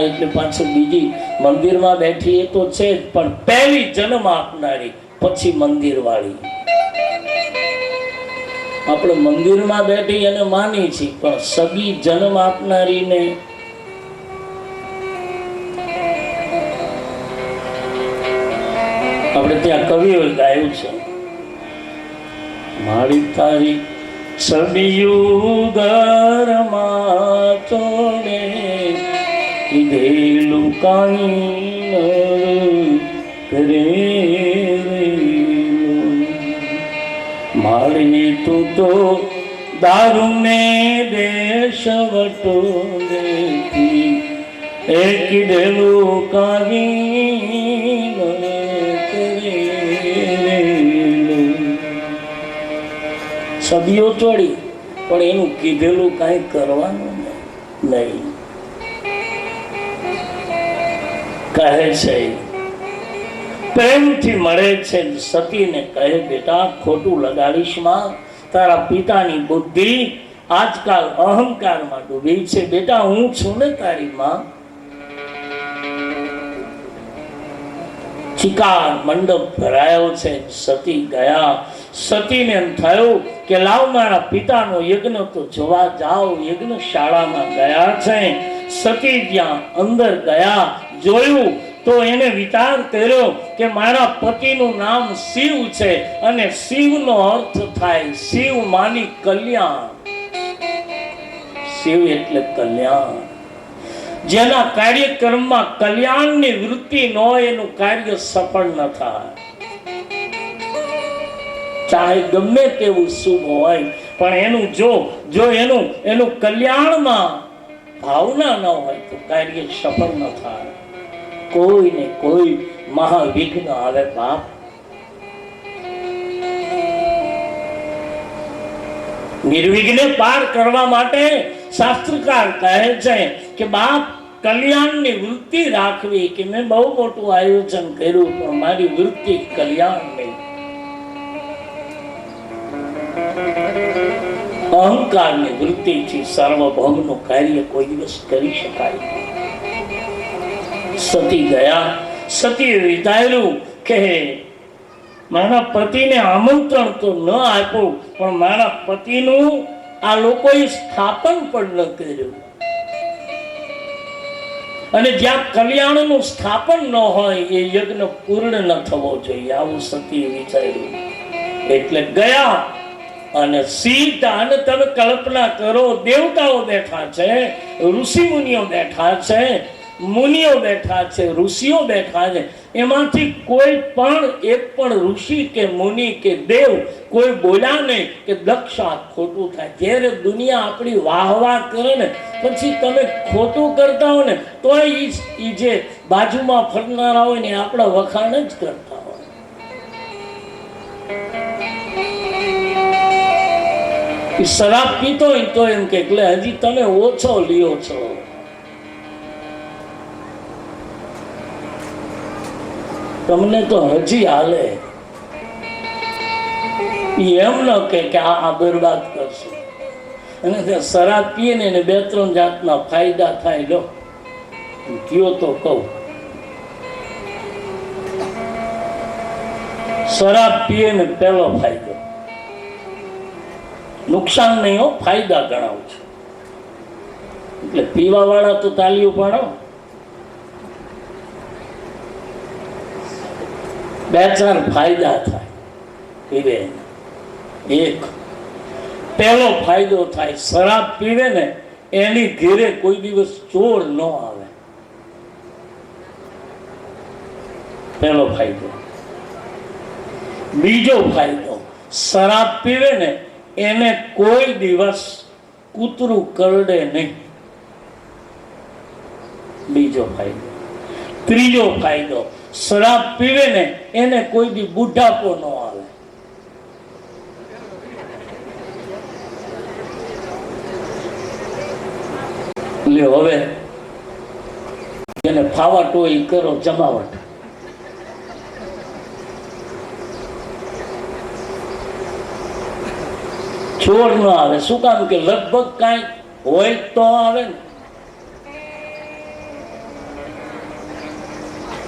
એટલે પાછું બીજી મંદિરમાં બેઠી એ તો છે જ, પણ પહેલી જન્મ આપનારી, પછી મંદિર વાળી. આપણે મંદિરમાં બેઠી એને માની છીએ, પણ સગી જન્મ આપનારીને આપણે ત્યાં કવિઓ ગાયું છે, મારી તારી સબિયું ઘરમાં ચોને કીધેલું કાંઈ કરે. મારી તું તો દારૂને દેશ વટો દેતી એ કીધેલું કાંઈ સદીઓ તોડી, પણ એનું કીધેલું કાંઈ કરવાનું નહીં. કહે છે પ્રેમથી મળે છે. સતીને કહે, બેટા ખોટું લગાડીશ માં, તારા પિતાની બુદ્ધિ આજકાલ અહંકારમાં ડૂબી છે. બેટા હું છું ને તારી માં. ચિકાર મંડપ ભરાયો છે. સતી ગયા. સતીને એમ થયું કે લાવ મારા પિતાનો યજ્ઞ તો જોવા જાઓ. યજ્ઞ શાળામાં ગયા છે. સતી જ્યાં અંદર ગયા, જોયું તો એને વિચાર કર્યો કે મારા પતિનું નામ શિવ છે, અને શિવનો અર્થ થાય શિવ માની કલ્યાણ. શિવ એટલે કલ્યાણ. જેના કાર્યક્રમમાં કલ્યાણની વૃત્તિ ન હોય એનું કાર્ય સફળ ન થાય. ચાહે ગમે તેવું શુભ હોય, પણ એનું જો એનું કલ્યાણમાં ભાવના ન હોય તો કાર્ય સફળ ન થાય. કોઈ ને કોઈ મહાવિઘ્ન આવે. બાપ, નિર્વિઘ્ને પાર કરવા માટે શાસ્ત્રકાર કહે છે કે બાપ કલ્યાણની વૃત્તિ રાખવી. કે મેં બહુ મોટું આયોજન કર્યું પણ મારી વૃત્તિ કલ્યાણ નહીં. અહંકારની વૃત્તિથી સર્વભોગનું કાર્ય કોઈ દિવસ કરી શકાય. સતી ગયા. સતીએ વિચાર્યું કે મારા પતિને આમંત્રણ તો ન આપ્યું, પણ મારા પતિનું આ લોકોએ સ્થાપન પણ ન કર્યું. અને જ્યાં કલ્યાણનું સ્થાપન ન હોય એ યજ્ઞ પૂર્ણ ન થવો જોઈએ, આવું સતીએ વિચાર્યું. એટલે ગયા અને સીધા, અને તમે કલ્પના કરો દેવતાઓ બેઠા છે, ઋષિ મુનિઓ બેઠા છે, મુનિઓ બેઠા છે, ઋષિઓ બેઠા છે, એમાંથી કોઈ પણ એક પણ ઋષિ કે મુનિ કે દેવ કોઈ બોલ્યા નહીં કે દક્ષ આ ખોટું થાય. જ્યારે દુનિયા આપણી વાહ કરે ને પછી તમે ખોટું કરતા હો ને તો એ જે બાજુમાં ફરનારા હોય ને આપણા વખાણ જ કરતા હોય. શરાબ પીતો હોય તો એમ કે હજી તમે ઓછો લ્યો છો. તમને તો હજી હાલે. એમ ન કે આ બરબાદ કરશે. અને શરાબ પીએ ને બે ત્રણ જાતના ફાયદા થાય. લો કયો તો કહું, શરાબ પીએ ને પહેલો ફાયદો, નુકસાન નહીં હો, ફાયદા ગણાવું છું. એટલે પીવા વાળા તો તાલીઓ પાડો. બે ચાર ફાયદા થાય પીવે. એક પહેલો ફાયદો થાય, શરાબ પીવે ને એની ઘેરે કોઈ દિવસ ચોર ન આવે. પહેલો ફાયદો. બીજો ફાયદો, શરાબ પીવે ને એને કોઈ દિવસ કૂતરું કરડે નહીં. બીજો ફાયદો. ત્રીજો ફાયદો, શરાબ પીવે ને એને કોઈ દી બુઢાપો ન આવે. લ્યો હવે એને ફાવટ હોય કરો જમાવટ. ચોર ન આવે. શું કામ કે લગભગ કાંઈ હોય તો આવે ને.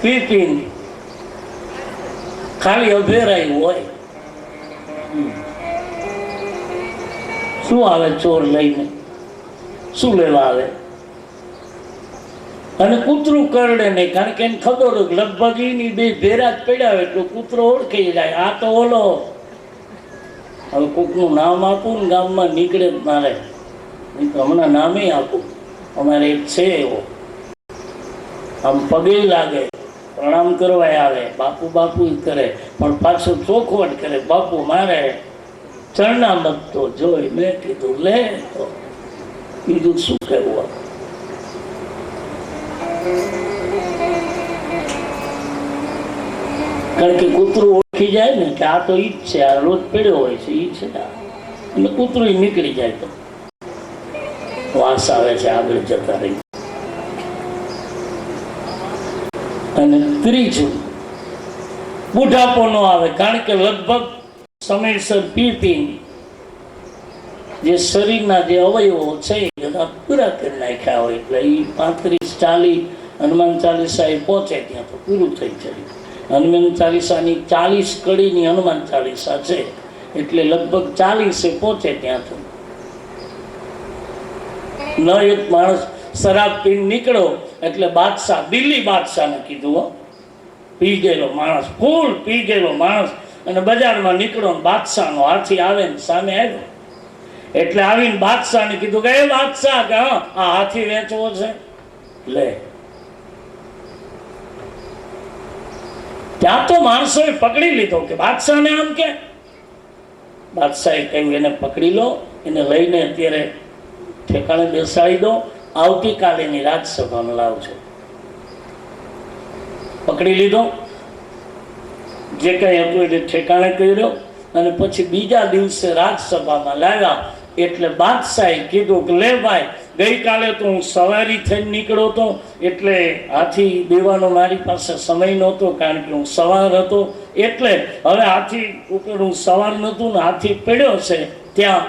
પી ખાલી અભેરાય હોય. શું આવે ચોર લઈને? શું લેવા આવે? અને કૂતરું કરડે નહીં, કારણ કે એને ખબર હોય લગભગ એની બે ભેરા જ પડ્યા હોય તો કૂતરો ઓળખી જાય આ તો ઓલો. હવે કોકનું નામ આપું ને ગામમાં નીકળે જ મારે, હમણાં નામે આપું. અમારે એક છે એવો, આમ પગે લાગે, પ્રણામ કરવા આવે, બાપુ બાપુ કરે, પણ પાછું ચોખવટ કરે, બાપુ મારે ચરણા મત તો જોઈ. મેં કીધું લે તો બીજું શું કહેવું. કારણ કે કૂતરું ઓળખી જાય ને કે આ તો ઈ જ છે, આ રોજ પડ્યો હોય છે ઈ છે, અને કૂતરું નીકળી જાય તો વાસ આવે છે આગળ જતા રહી. અને ત્રીજું, બુઢાપો ન આવે, કારણ કે લગભગ સમયસર પી જે શરીરના જે અવયવો છે એ બધા પૂરા કરી નાખ્યા હોય. એટલે એ 35-40 હનુમાન ચાલીસા એ પહોંચે ત્યાં તો પૂરું થઈ જાય. હનુમાન ચાલીસાની 40 કડીની હનુમાન ચાલીસા છે, એટલે લગભગ 40 પહોંચે ત્યાં તો. ન એક માણસ શરાબ પીને નીકળો એટલે બાદશાહ, દિલ્હી બાદશાહને કીધું, પી ગયેલો માણસ, ફૂલ પી ગયેલો માણસ, અને બજારમાં નીકળો, બાદશાહનો હાથી આવે ને સામે આવ્યો. એટલે આવીને બાદશાહને કીધું કે એ બાદશાહ કે આ હાથી વેચવો છે લે. ત્યાં તો માણસોએ પકડી લીધો કે બાદશાહને આમ કે. બાદશાહે કહ્યું એને પકડી લો, એને લઈને અત્યારે ઠેકાણે બેસાડી દો, આવતીકાલે એની રાજસભામાં લાવજો. પકડી લીધો, જે કંઈ હતું એટલે ઠેકાણે કર્યો, અને પછી બીજા દિવસે રાજસભામાં લાવ્યા. એટલે બાદશાહે કીધું કે લે ભાઈ, ગઈકાલે તો હું સવારી થઈને નીકળ્યો હતો, એટલે હાથી દેવાનો મારી પાસે સમય નહોતો, કારણ કે હું સવાર હતો. એટલે હવે હાથી ઉપર હું સવાર નહોતું ને હાથી પડ્યો છે ત્યાં,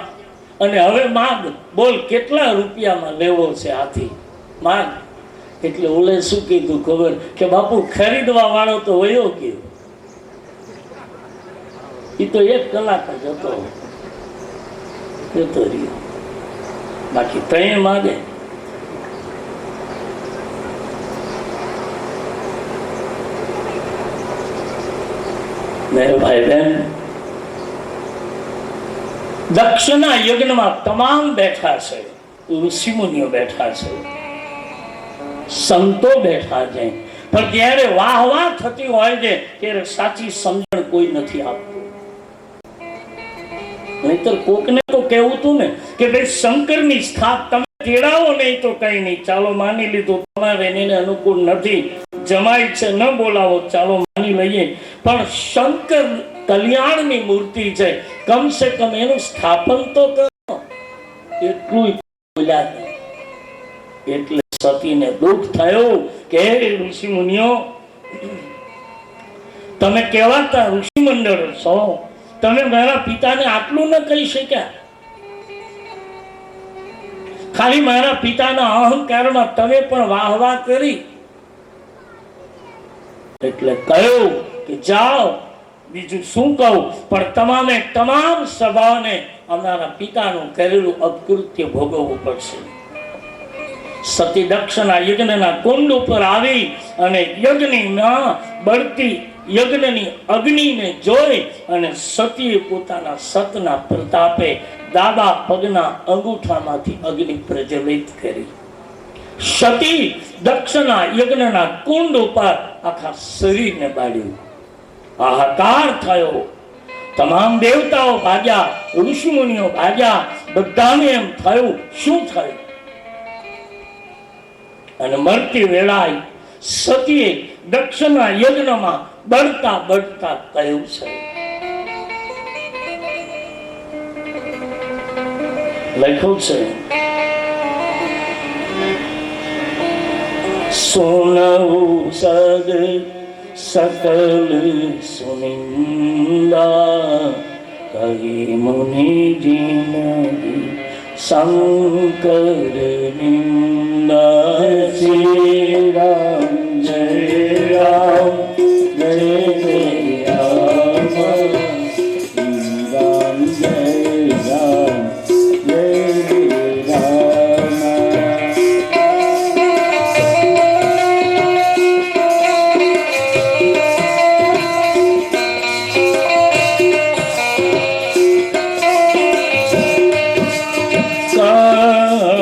અને હવે માંગ બોલ કેટલા રૂપિયામાં લેવો છે હાથી, માંગ. એટલે ઓલે શું કીધું ખબર કે બાપુ ખરીદવા વાળો તો વયો ગયો, એ તો 1 કલાક જ હતો, જતો રહ્યો. બાકી 3 માગે. મેરે ભાઈ બહેન, દક્ષના યજ્ઞમાં તમામ બેઠા છે, ઋષિમુનિઓ બેઠા છે. સંતો બેઠા છે, પણ જ્યારે વાહ વાહ થતી હોય છે ત્યારે સાચી સમજણ કોઈ નથી આપતું. નહીતર કોકને તો કેવું તું ને કે ભાઈ શંકરની સ્થાપ તમે તેડાવો નહીં તો કઈ નહીં, ચાલો માની લીધું, તમારે એને અનુકૂળ નથી, જમાય છે ન બોલાવો, ચાલો માની લઈએ, પણ શંકર કલ્યાણની મૂર્તિ છે, કમસે કમ એનું સ્થાપન તો કરો. એટલું બોલ્યા નહીં. એટલે સતીને દુઃખ થયું કે ઋષિ મુનિઓ, તમે કેવાતા ઋષિ મંડળ છો, તમે મારા પિતાને આટલું ન કહી શક્યા? ખાલી મારા પિતાના અહંકારમાં તમે પણ વાહ વાહ કરી. એટલે કહ્યું કે જાઓ, બીજું શું કહું, પણ તમામે તમામ સભાને અમારા પિતાનું કરેલું અપકૃત્ય ભોગવવું પડશે. સતી દક્ષના યજ્ઞના કુંડ ઉપર આવી અને યજ્ઞમાં બળતી યજ્ઞની અગ્નિને જોઈ અને સતીએ પોતાના સતના પ્રતાપે ડાબા પગના અંગૂઠામાંથી અગ્નિ પ્રજ્વલિત કરી. સતી દક્ષના યજ્ઞના કુંડ ઉપર આખા શરીરને બાળ્યું. હાહાકાર થયો. તમામ દેવતાઓ ભાગ્યા, ઋષિ મુનિઓ ભાગ્યા. બધાને એમ થયું શું થયું? અને મરતી વેળાએ સતીએ દક્ષના યજ્ઞમાં બળતા બળતા કહ્યું છે, લખ્યું છે, સુનવું સદ સકલ સુનિંદા કહી મુનિજી શંકર નિંદા. શ્રી રામ જય રામ જય જય રામ, શ્રી રામ જય રામ જય જય રામ.